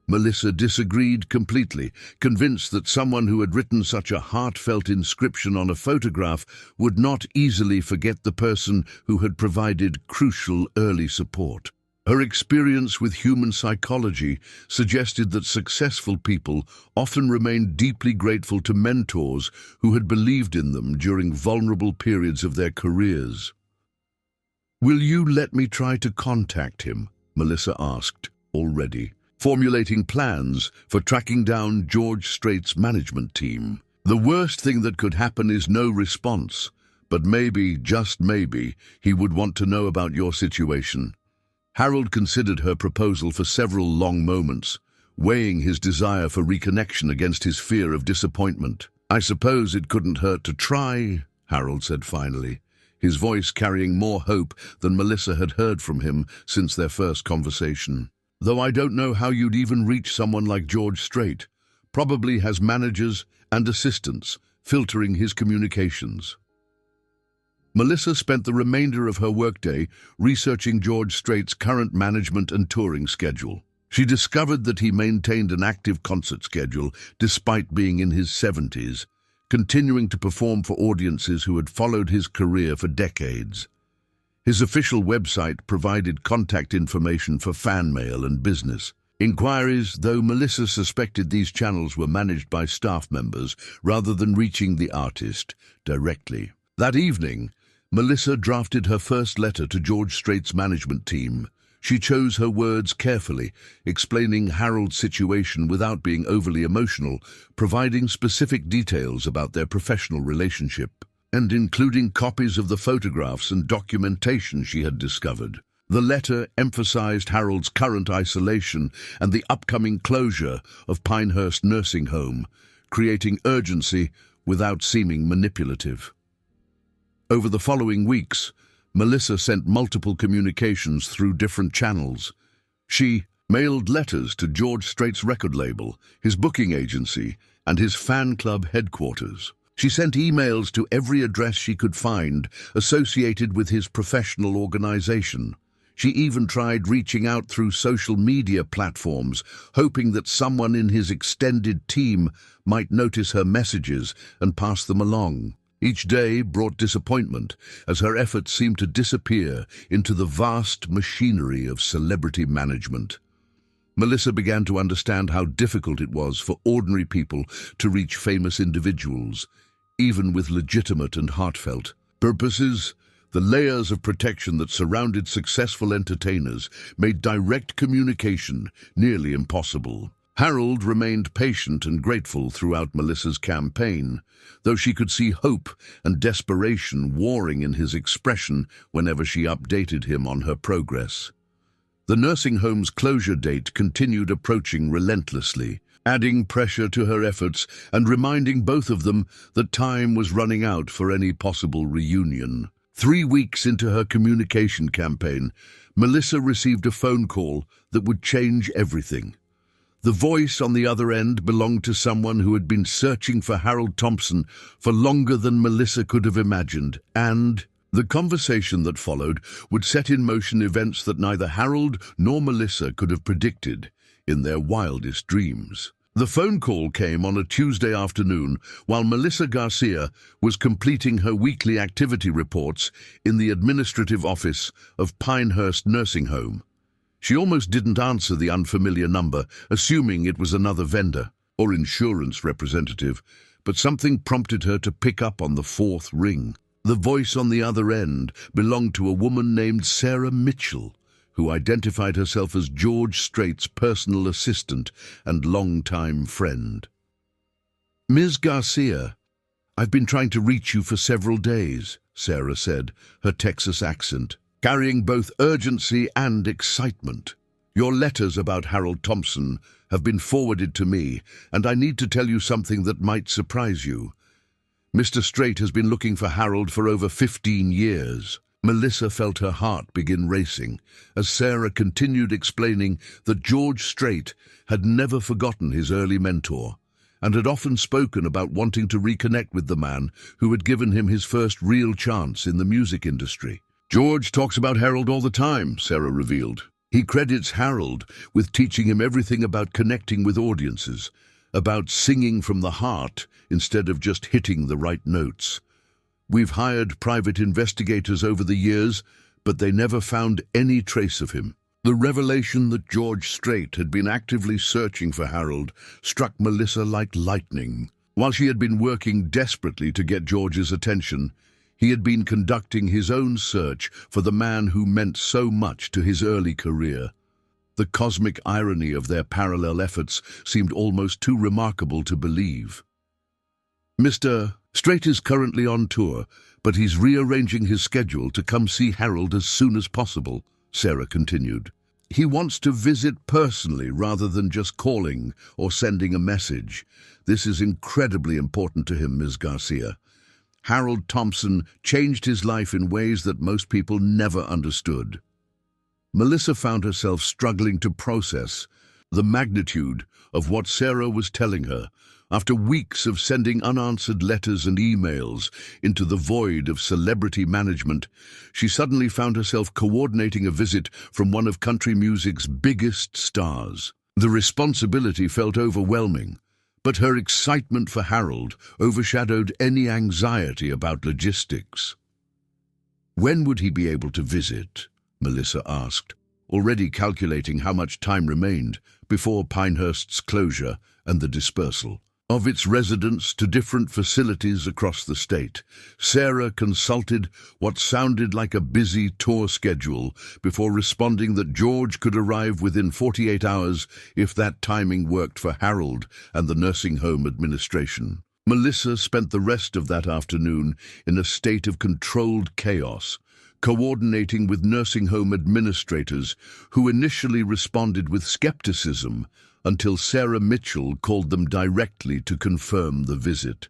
[SPEAKER 1] Melissa disagreed completely, convinced that someone who had written such a heartfelt inscription on a photograph would not easily forget the person who had provided crucial early support. Her experience with human psychology suggested that successful people often remained deeply grateful to mentors who had believed in them during vulnerable periods of their careers. "Will you let me try to contact him?" Melissa asked, already formulating plans for tracking down George Strait's management team. "The worst thing that could happen is no response, but maybe, just maybe, he would want to know about your situation." Harold considered her proposal for several long moments, weighing his desire for reconnection against his fear of disappointment. "I suppose it couldn't hurt to try," Harold said finally, his voice carrying more hope than Melissa had heard from him since their first conversation. "Though I don't know how you'd even reach someone like George Strait. Probably has managers and assistants filtering his communications." Melissa spent the remainder of her workday researching George Strait's current management and touring schedule. She discovered that he maintained an active concert schedule despite being in his 70s, continuing to perform for audiences who had followed his career for decades. His official website provided contact information for fan mail and business inquiries, though Melissa suspected these channels were managed by staff members rather than reaching the artist directly. That evening, Melissa drafted her first letter to George Strait's management team. She chose her words carefully, explaining Harold's situation without being overly emotional, providing specific details about their professional relationship, and including copies of the photographs and documentation she had discovered. The letter emphasized Harold's current isolation and the upcoming closure of Pinehurst Nursing Home, creating urgency without seeming manipulative. Over the following weeks, Melissa sent multiple communications through different channels. She mailed letters to George Strait's record label, his booking agency, and his fan club headquarters. She sent emails to every address she could find associated with his professional organization. She even tried reaching out through social media platforms, hoping that someone in his extended team might notice her messages and pass them along. Each day brought disappointment as her efforts seemed to disappear into the vast machinery of celebrity management. Melissa began to understand how difficult it was for ordinary people to reach famous individuals, even with legitimate and heartfelt purposes. The layers of protection that surrounded successful entertainers made direct communication nearly impossible. Harold remained patient and grateful throughout Melissa's campaign, though she could see hope and desperation warring in his expression whenever she updated him on her progress. The nursing home's closure date continued approaching relentlessly, adding pressure to her efforts and reminding both of them that time was running out for any possible reunion. 3 weeks into her communication campaign, Melissa received a phone call that would change everything. The voice on the other end belonged to someone who had been searching for Harold Thompson for longer than Melissa could have imagined, and the conversation that followed would set in motion events that neither Harold nor Melissa could have predicted in their wildest dreams. The phone call came on a Tuesday afternoon while Melissa Garcia was completing her weekly activity reports in the administrative office of Pinehurst Nursing Home. She almost didn't answer the unfamiliar number, assuming it was another vendor or insurance representative, but something prompted her to pick up on the fourth ring. The voice on the other end belonged to a woman named Sarah Mitchell, who identified herself as George Strait's personal assistant and longtime friend. "Ms. Garcia, I've been trying to reach you for several days," Sarah said, her Texas accent carrying both urgency and excitement. "Your letters about Harold Thompson have been forwarded to me, and I need to tell you something that might surprise you. Mr. Strait has been looking for Harold for over 15 years. Melissa felt her heart begin racing as Sarah continued explaining that George Strait had never forgotten his early mentor and had often spoken about wanting to reconnect with the man who had given him his first real chance in the music industry. "George talks about Harold all the time," Sarah revealed. "He credits Harold with teaching him everything about connecting with audiences, about singing from the heart instead of just hitting the right notes. We've hired private investigators over the years, but they never found any trace of him." The revelation that George Strait had been actively searching for Harold struck Melissa like lightning. While she had been working desperately to get George's attention, he had been conducting his own search for the man who meant so much to his early career. The cosmic irony of their parallel efforts seemed almost too remarkable to believe. "Mr. Strait is currently on tour, but he's rearranging his schedule to come see Harold as soon as possible," Sarah continued. "He wants to visit personally rather than just calling or sending a message. This is incredibly important to him, Ms. Garcia. Harold Thompson changed his life in ways that most people never understood." Melissa found herself struggling to process the magnitude of what Sarah was telling her. After weeks of sending unanswered letters and emails into the void of celebrity management, she suddenly found herself coordinating a visit from one of country music's biggest stars. The responsibility felt overwhelming, but her excitement for Harold overshadowed any anxiety about logistics. "When would he be able to visit?" Melissa asked, already calculating how much time remained before Pinehurst's closure and the dispersal of its residents to different facilities across the state. Sarah consulted what sounded like a busy tour schedule before responding that George could arrive within 48 hours if that timing worked for Harold and the nursing home administration. Melissa spent the rest of that afternoon in a state of controlled chaos, coordinating with nursing home administrators who initially responded with skepticism until Sarah Mitchell called them directly to confirm the visit.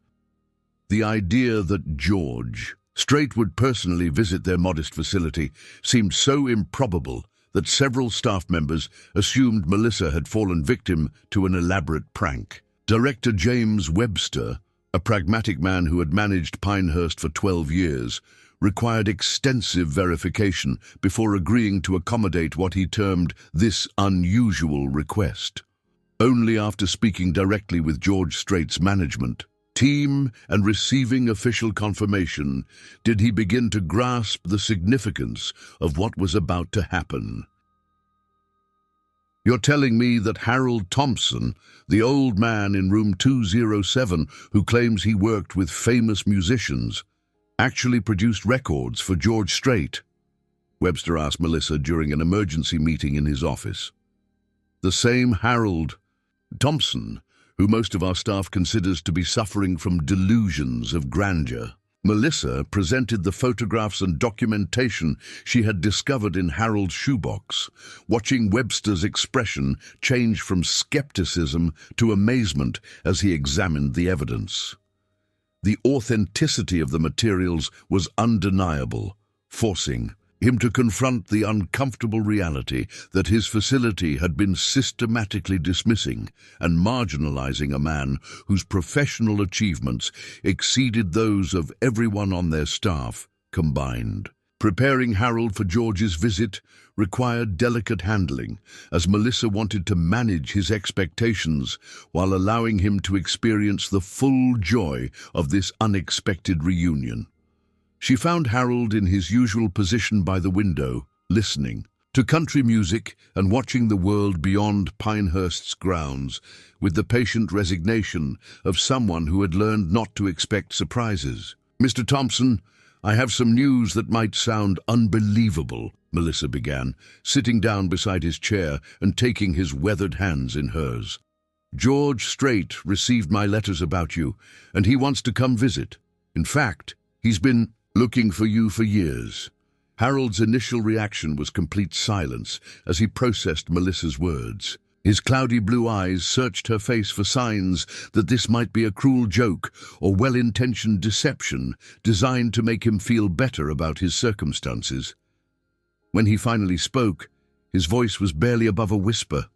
[SPEAKER 1] The idea that George Strait would personally visit their modest facility seemed so improbable that several staff members assumed Melissa had fallen victim to an elaborate prank. Director James Webster, a pragmatic man who had managed Pinehurst for 12 years, required extensive verification before agreeing to accommodate what he termed this unusual request. Only after speaking directly with George Strait's management team and receiving official confirmation, did he begin to grasp the significance of what was about to happen. "You're telling me that Harold Thompson, the old man in room 207 who claims he worked with famous musicians, actually produced records for George Strait?" Webster asked Melissa during an emergency meeting in his office. "The same Harold Thompson, who most of our staff considers to be suffering from delusions of grandeur." Melissa presented the photographs and documentation she had discovered in Harold's shoebox, watching Webster's expression change from skepticism to amazement as he examined the evidence. The authenticity of the materials was undeniable, forcing him to confront the uncomfortable reality that his facility had been systematically dismissing and marginalizing a man whose professional achievements exceeded those of everyone on their staff combined. Preparing Harold for George's visit required delicate handling, as Melissa wanted to manage his expectations while allowing him to experience the full joy of this unexpected reunion. She found Harold in his usual position by the window, listening to country music and watching the world beyond Pinehurst's grounds with the patient resignation of someone who had learned not to expect surprises. "Mr. Thompson, I have some news that might sound unbelievable," Melissa began, sitting down beside his chair and taking his weathered hands in hers. "George Strait received my letters about you, and he wants to come visit. In fact, he's been looking for you for years." Harold's initial reaction was complete silence as he processed Melissa's words. His cloudy blue eyes searched her face for signs that this might be a cruel joke or well-intentioned deception designed to make him feel better about his circumstances. When he finally spoke, his voice was barely above a whisper.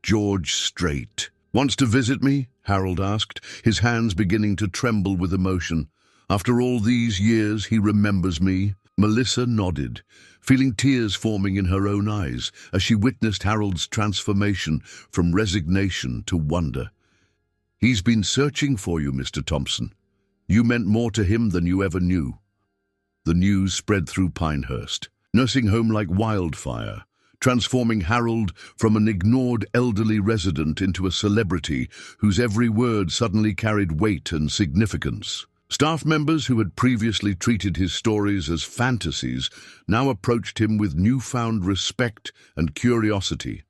[SPEAKER 1] "George Strait wants to visit me?" Harold asked, his hands beginning to tremble with emotion. "After all these years, he remembers me?" Melissa nodded, feeling tears forming in her own eyes as she witnessed Harold's transformation from resignation to wonder. "He's been searching for you, Mr. Thompson. You meant more to him than you ever knew." The news spread through Pinehurst, nursing home like wildfire, transforming Harold from an ignored elderly resident into a celebrity whose every word suddenly carried weight and significance. Staff members who had previously treated his stories as fantasies now approached him with newfound respect and curiosity.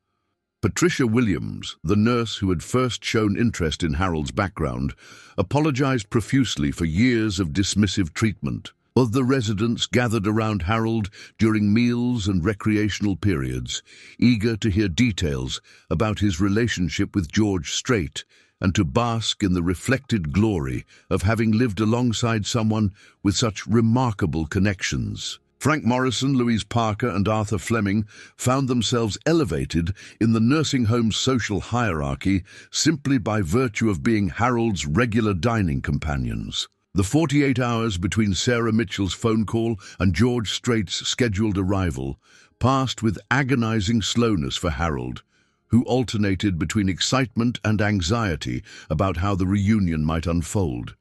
[SPEAKER 1] Patricia Williams, the nurse who had first shown interest in Harold's background, apologized profusely for years of dismissive treatment. Other residents gathered around Harold during meals and recreational periods, eager to hear details about his relationship with George Strait and to bask in the reflected glory of having lived alongside someone with such remarkable connections. Frank Morrison, Louise Parker, and Arthur Fleming found themselves elevated in the nursing home's social hierarchy simply by virtue of being Harold's regular dining companions. The 48 hours between Sarah Mitchell's phone call and George Strait's scheduled arrival passed with agonizing slowness for Harold, who alternated between excitement and anxiety about how the reunion might unfold.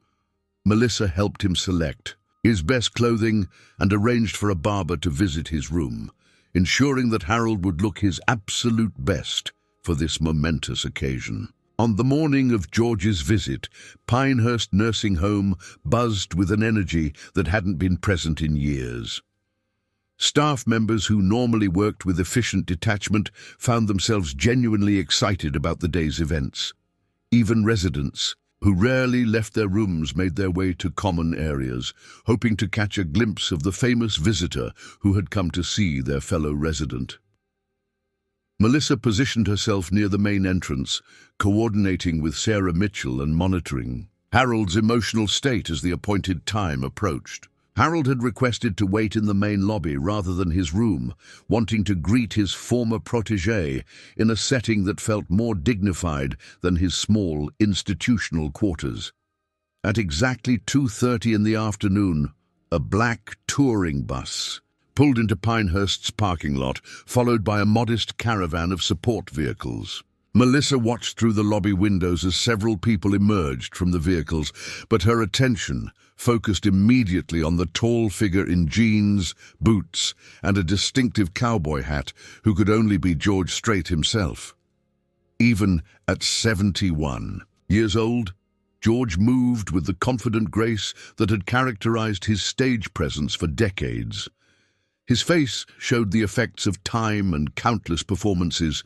[SPEAKER 1] Melissa helped him select his best clothing and arranged for a barber to visit his room, ensuring that Harold would look his absolute best for this momentous occasion. On the morning of George's visit, Pinehurst Nursing Home buzzed with an energy that hadn't been present in years. Staff members who normally worked with efficient detachment found themselves genuinely excited about the day's events. Even residents, who rarely left their rooms, made their way to common areas, hoping to catch a glimpse of the famous visitor who had come to see their fellow resident. Melissa positioned herself near the main entrance, coordinating with Sarah Mitchell and monitoring Harold's emotional state as the appointed time approached. Harold had requested to wait in the main lobby rather than his room, wanting to greet his former protégé in a setting that felt more dignified than his small institutional quarters. At exactly 2:30 in the afternoon, a black touring bus pulled into Pinehurst's parking lot, followed by a modest caravan of support vehicles. Melissa watched through the lobby windows as several people emerged from the vehicles, but her attention focused immediately on the tall figure in jeans, boots, and a distinctive cowboy hat who could only be George Strait himself. Even at 71 years old, George moved with the confident grace that had characterized his stage presence for decades. His face showed the effects of time and countless performances,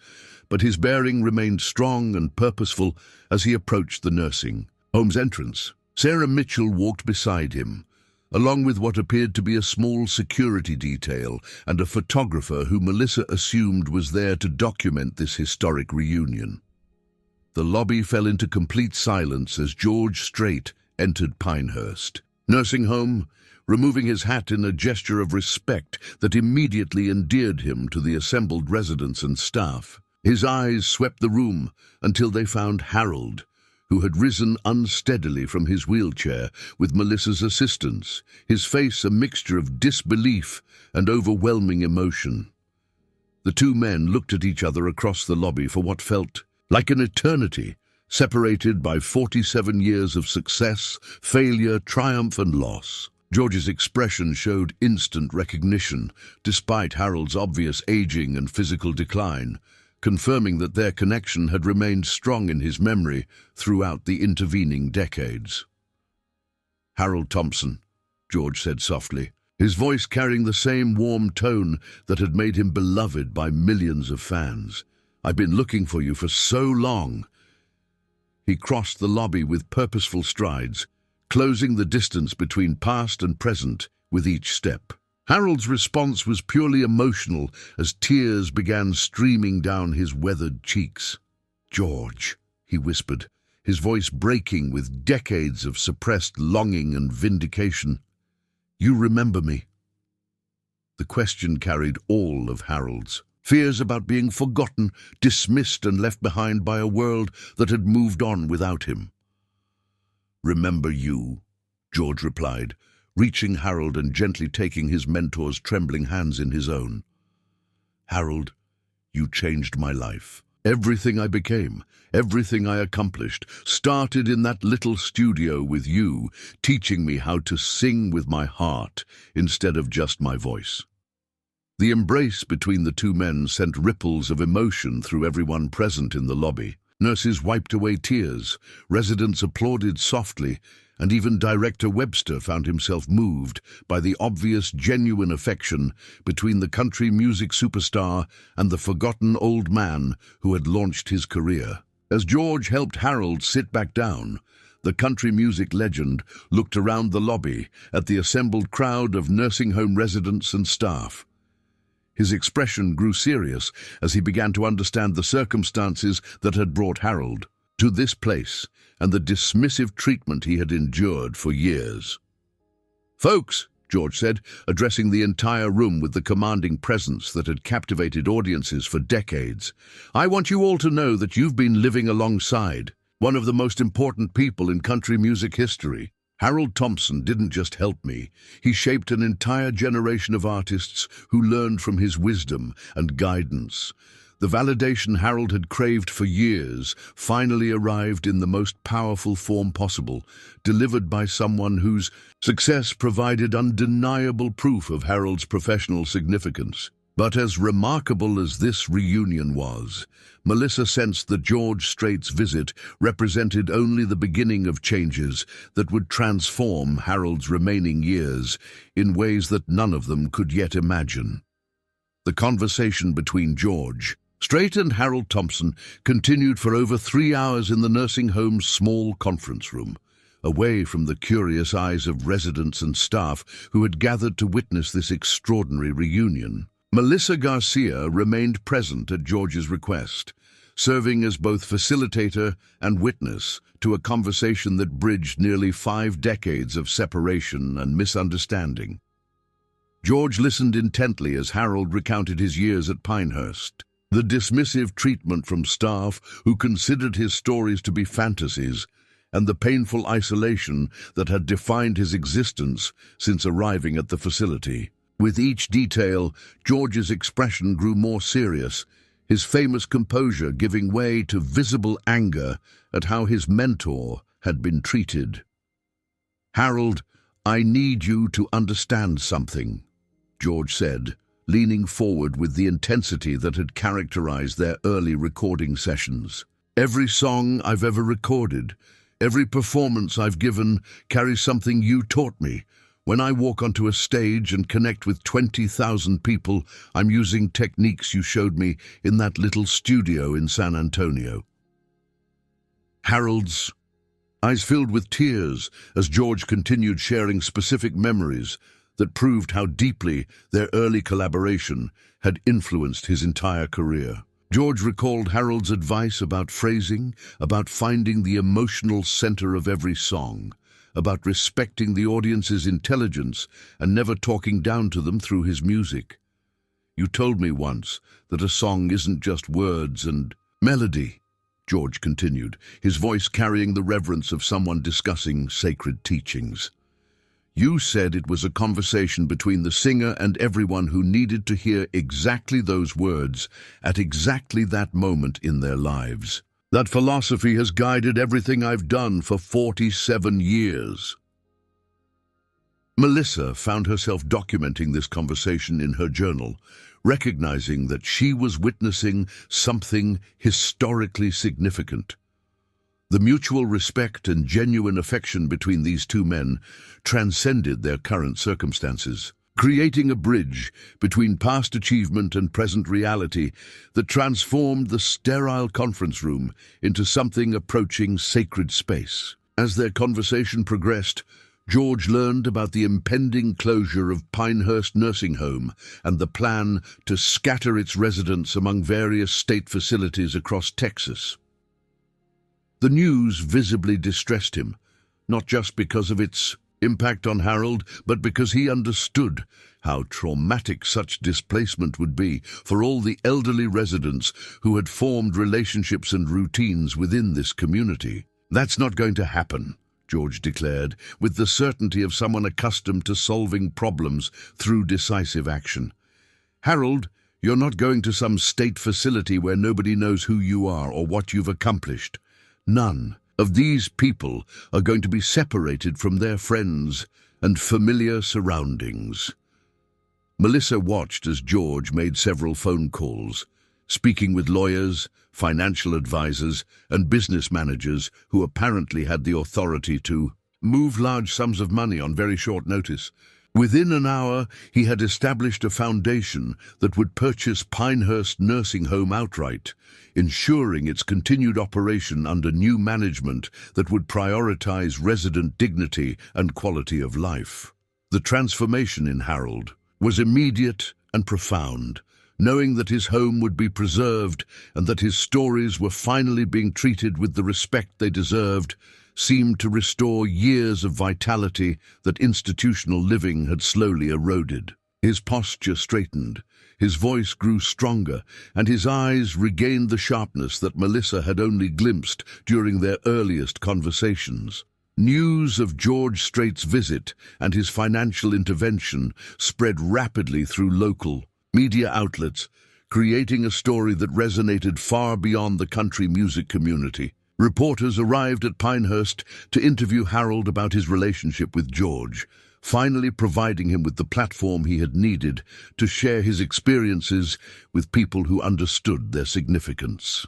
[SPEAKER 1] but his bearing remained strong and purposeful as he approached the nursing home's entrance. Sarah Mitchell walked beside him, along with what appeared to be a small security detail and a photographer who Melissa assumed was there to document this historic reunion. The lobby fell into complete silence as George Strait entered Pinehurst nursing home, removing his hat in a gesture of respect that immediately endeared him to the assembled residents and staff. His eyes swept the room until they found Harold, who had risen unsteadily from his wheelchair with Melissa's assistance, his face a mixture of disbelief and overwhelming emotion. The two men looked at each other across the lobby for what felt like an eternity, separated by 47 years of success, failure, triumph, and loss. George's expression showed instant recognition, despite Harold's obvious aging and physical decline, confirming that their connection had remained strong in his memory throughout the intervening decades. "Harold Thompson," George said softly, his voice carrying the same warm tone that had made him beloved by millions of fans. "I've been looking for you for so long." He crossed the lobby with purposeful strides, closing the distance between past and present with each step. Harold's response was purely emotional as tears began streaming down his weathered cheeks. "George," he whispered, his voice breaking with decades of suppressed longing and vindication, "you remember me?" The question carried all of Harold's. Fears about being forgotten, dismissed and left behind by a world that had moved on without him. "Remember you," George replied, reaching Harold and gently taking his mentor's trembling hands in his own. "Harold, you changed my life. Everything I became, everything I accomplished, started in that little studio with you, teaching me how to sing with my heart instead of just my voice." The embrace between the two men sent ripples of emotion through everyone present in the lobby. Nurses wiped away tears, residents applauded softly, and even Director Webster found himself moved by the obvious, genuine affection between the country music superstar and the forgotten old man who had launched his career. As George helped Harold sit back down, the country music legend looked around the lobby at the assembled crowd of nursing home residents and staff. His expression grew serious as he began to understand the circumstances that had brought Harold to this place and the dismissive treatment he had endured for years. "Folks," George said, addressing the entire room with the commanding presence that had captivated audiences for decades, "I want you all to know that you've been living alongside one of the most important people in country music history. Harold Thompson didn't just help me, he shaped an entire generation of artists who learned from his wisdom and guidance. The validation Harold had craved for years finally arrived in the most powerful form possible, delivered by someone whose success provided undeniable proof of Harold's professional significance. But as remarkable as this reunion was, Melissa sensed that George Strait's visit represented only the beginning of changes that would transform Harold's remaining years in ways that none of them could yet imagine. The conversation between George Strait and Harold Thompson continued for over 3 hours in the nursing home's small conference room, away from the curious eyes of residents and staff who had gathered to witness this extraordinary reunion. Melissa Garcia remained present at George's request, serving as both facilitator and witness to a conversation that bridged nearly 5 decades of separation and misunderstanding. George listened intently as Harold recounted his years at Pinehurst, the dismissive treatment from staff who considered his stories to be fantasies, and the painful isolation that had defined his existence since arriving at the facility. With each detail, George's expression grew more serious, his famous composure giving way to visible anger at how his mentor had been treated. "Harold, I need you to understand something," George said, leaning forward with the intensity that had characterized their early recording sessions. "Every song I've ever recorded, every performance I've given carries something you taught me. When I walk onto a stage and connect with 20,000 people, I'm using techniques you showed me in that little studio in San Antonio." Harold's eyes filled with tears as George continued sharing specific memories that proved how deeply their early collaboration had influenced his entire career. George recalled Harold's advice about phrasing, about finding the emotional center of every song, about respecting the audience's intelligence and never talking down to them through his music. "You told me once that a song isn't just words and melody," George continued, his voice carrying the reverence of someone discussing sacred teachings. "You said it was a conversation between the singer and everyone who needed to hear exactly those words at exactly that moment in their lives. That philosophy has guided everything I've done for 47 years. Melissa found herself documenting this conversation in her journal, recognizing that she was witnessing something historically significant. The mutual respect and genuine affection between these two men transcended their current circumstances, creating a bridge between past achievement and present reality that transformed the sterile conference room into something approaching sacred space. As their conversation progressed, George learned about the impending closure of Pinehurst Nursing Home and the plan to scatter its residents among various state facilities across Texas. The news visibly distressed him, not just because of its impact on Harold, but because he understood how traumatic such displacement would be for all the elderly residents who had formed relationships and routines within this community. "That's not going to happen," George declared, with the certainty of someone accustomed to solving problems through decisive action. "Harold, you're not going to some state facility where nobody knows who you are or what you've accomplished. None of these people are going to be separated from their friends and familiar surroundings." Melissa watched as George made several phone calls, speaking with lawyers, financial advisors, and business managers who apparently had the authority to move large sums of money on very short notice. Within an hour, he had established a foundation that would purchase Pinehurst Nursing Home outright, ensuring its continued operation under new management that would prioritize resident dignity and quality of life. The transformation in Harold was immediate and profound, knowing that his home would be preserved and that his stories were finally being treated with the respect they deserved, seemed to restore years of vitality that institutional living had slowly eroded. His posture straightened, his voice grew stronger, and his eyes regained the sharpness that Melissa had only glimpsed during their earliest conversations. News of George Strait's visit and his financial intervention spread rapidly through local media outlets, creating a story that resonated far beyond the country music community. Reporters arrived at Pinehurst to interview Harold about his relationship with George, finally providing him with the platform he had needed to share his experiences with people who understood their significance.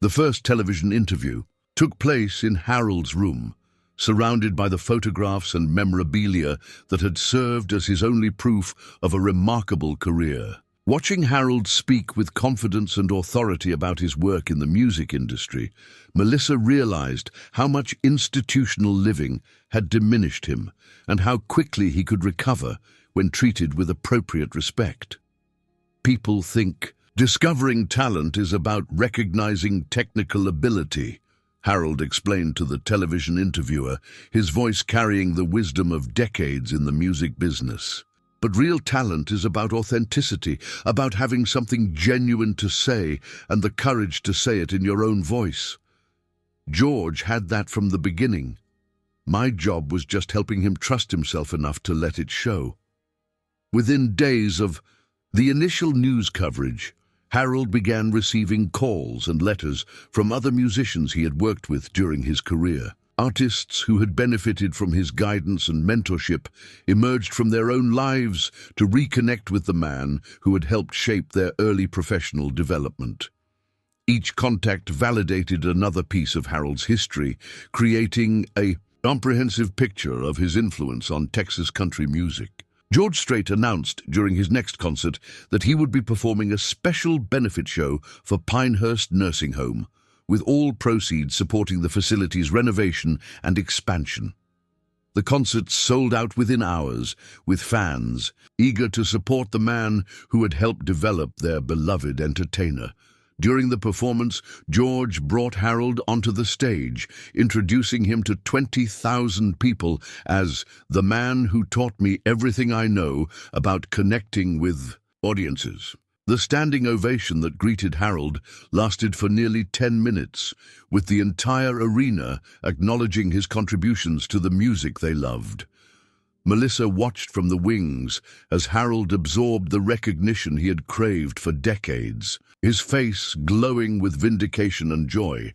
[SPEAKER 1] The first television interview took place in Harold's room, surrounded by the photographs and memorabilia that had served as his only proof of a remarkable career. Watching Harold speak with confidence and authority about his work in the music industry, Melissa realized how much institutional living had diminished him and how quickly he could recover when treated with appropriate respect. "People think discovering talent is about recognizing technical ability," Harold explained to the television interviewer, his voice carrying the wisdom of decades in the music business. "But real talent is about authenticity, about having something genuine to say and the courage to say it in your own voice. George had that from the beginning. My job was just helping him trust himself enough to let it show." Within days of the initial news coverage, Harold began receiving calls and letters from other musicians he had worked with during his career. Artists who had benefited from his guidance and mentorship emerged from their own lives to reconnect with the man who had helped shape their early professional development. Each contact validated another piece of Harold's history, creating a comprehensive picture of his influence on Texas country music. George Strait announced during his next concert that he would be performing a special benefit show for Pinehurst Nursing Home, with all proceeds supporting the facility's renovation and expansion. The concert sold out within hours, with fans eager to support the man who had helped develop their beloved entertainer. During the performance, George brought Harold onto the stage, introducing him to 20,000 people as the man who taught me everything I know about connecting with audiences. The standing ovation that greeted Harold lasted for nearly 10 minutes, with the entire arena acknowledging his contributions to the music they loved. Melissa watched from the wings as Harold absorbed the recognition he had craved for decades, his face glowing with vindication and joy.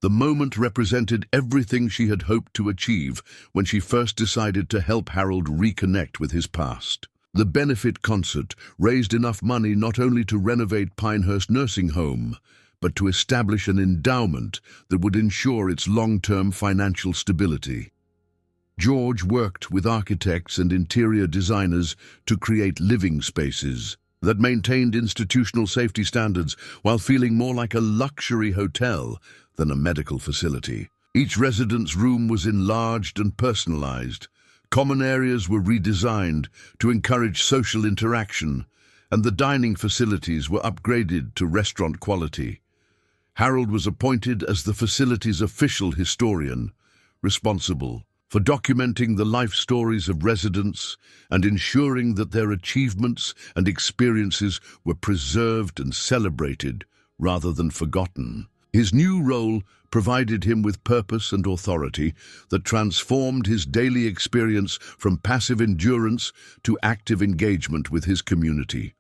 [SPEAKER 1] The moment represented everything she had hoped to achieve when she first decided to help Harold reconnect with his past. The benefit concert raised enough money not only to renovate Pinehurst Nursing Home, but to establish an endowment that would ensure its long-term financial stability. George worked with architects and interior designers to create living spaces that maintained institutional safety standards while feeling more like a luxury hotel than a medical facility. Each resident's room was enlarged and personalized. Common areas were redesigned to encourage social interaction, and the dining facilities were upgraded to restaurant quality. Harold was appointed as the facility's official historian, responsible for documenting the life stories of residents and ensuring that their achievements and experiences were preserved and celebrated rather than forgotten. His new role provided him with purpose and authority that transformed his daily experience from passive endurance to active engagement with his community.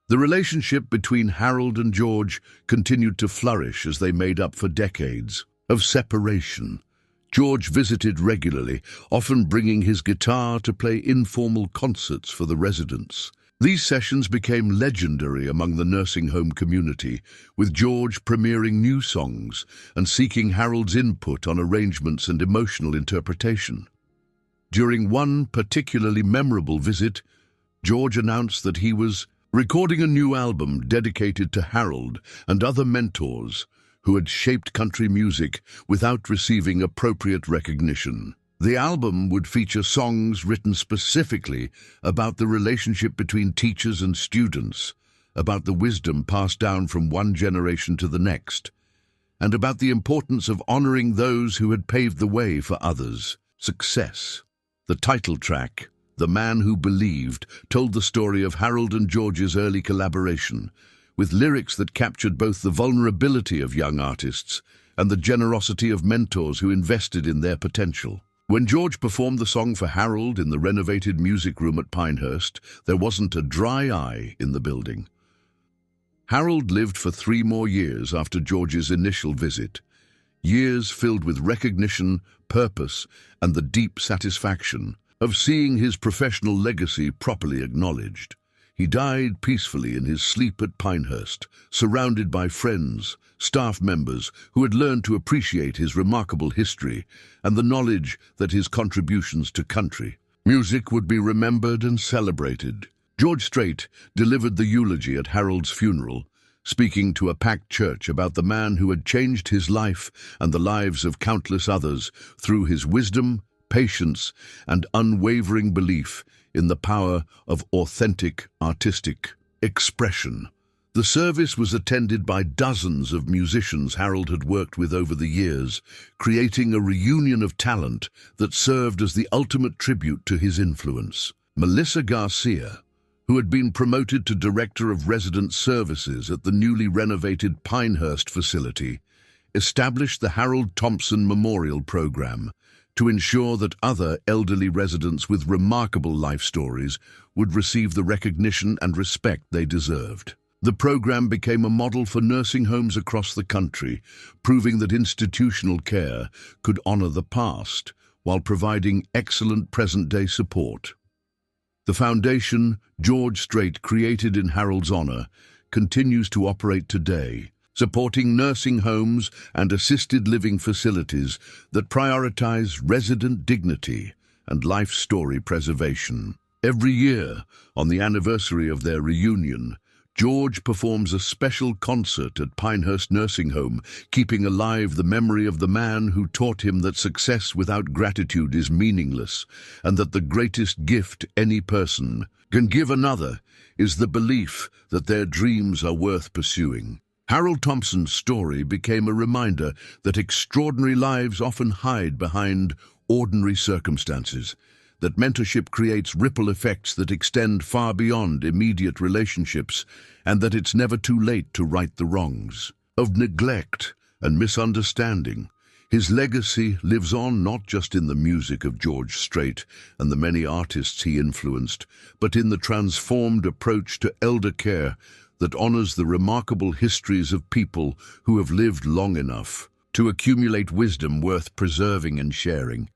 [SPEAKER 1] The relationship between Harold and George continued to flourish as they made up for decades of separation. George visited regularly, often bringing his guitar to play informal concerts for the residents. These sessions became legendary among the nursing home community, with George premiering new songs and seeking Harold's input on arrangements and emotional interpretation. During one particularly memorable visit, George announced that he was recording a new album dedicated to Harold and other mentors who had shaped country music without receiving appropriate recognition. The album would feature songs written specifically about the relationship between teachers and students, about the wisdom passed down from one generation to the next, and about the importance of honoring those who had paved the way for others. Success. The title track, "The Man Who Believed," told the story of Harold and George's early collaboration, with lyrics that captured both the vulnerability of young artists and the generosity of mentors who invested in their potential. When George performed the song for Harold in the renovated music room at Pinehurst, there wasn't a dry eye in the building. Harold lived for 3 more years after George's initial visit, years filled with recognition, purpose, and the deep satisfaction of seeing his professional legacy properly acknowledged. He died peacefully in his sleep at Pinehurst, surrounded by friends, staff members who had learned to appreciate his remarkable history and the knowledge that his contributions to country music would be remembered and celebrated. George Strait delivered the eulogy at Harold's funeral, speaking to a packed church about the man who had changed his life and the lives of countless others through his wisdom, patience, and unwavering belief in the power of authentic artistic expression. The service was attended by dozens of musicians Harold had worked with over the years, creating a reunion of talent that served as the ultimate tribute to his influence. Melissa Garcia, who had been promoted to Director of Resident Services at the newly renovated Pinehurst facility, established the Harold Thompson Memorial Program to ensure that other elderly residents with remarkable life stories would receive the recognition and respect they deserved. The program became a model for nursing homes across the country, proving that institutional care could honor the past while providing excellent present-day support. The foundation, George Strait, created in Harold's honor, continues to operate today, supporting nursing homes and assisted living facilities that prioritize resident dignity and life story preservation. Every year, on the anniversary of their reunion, George performs a special concert at Pinehurst Nursing Home, keeping alive the memory of the man who taught him that success without gratitude is meaningless, and that the greatest gift any person can give another is the belief that their dreams are worth pursuing. Harold Thompson's story became a reminder that extraordinary lives often hide behind ordinary circumstances, that mentorship creates ripple effects that extend far beyond immediate relationships, and that it's never too late to right the wrongs of neglect and misunderstanding. His legacy lives on not just in the music of George Strait and the many artists he influenced, but in the transformed approach to elder care that honors the remarkable histories of people who have lived long enough to accumulate wisdom worth preserving and sharing.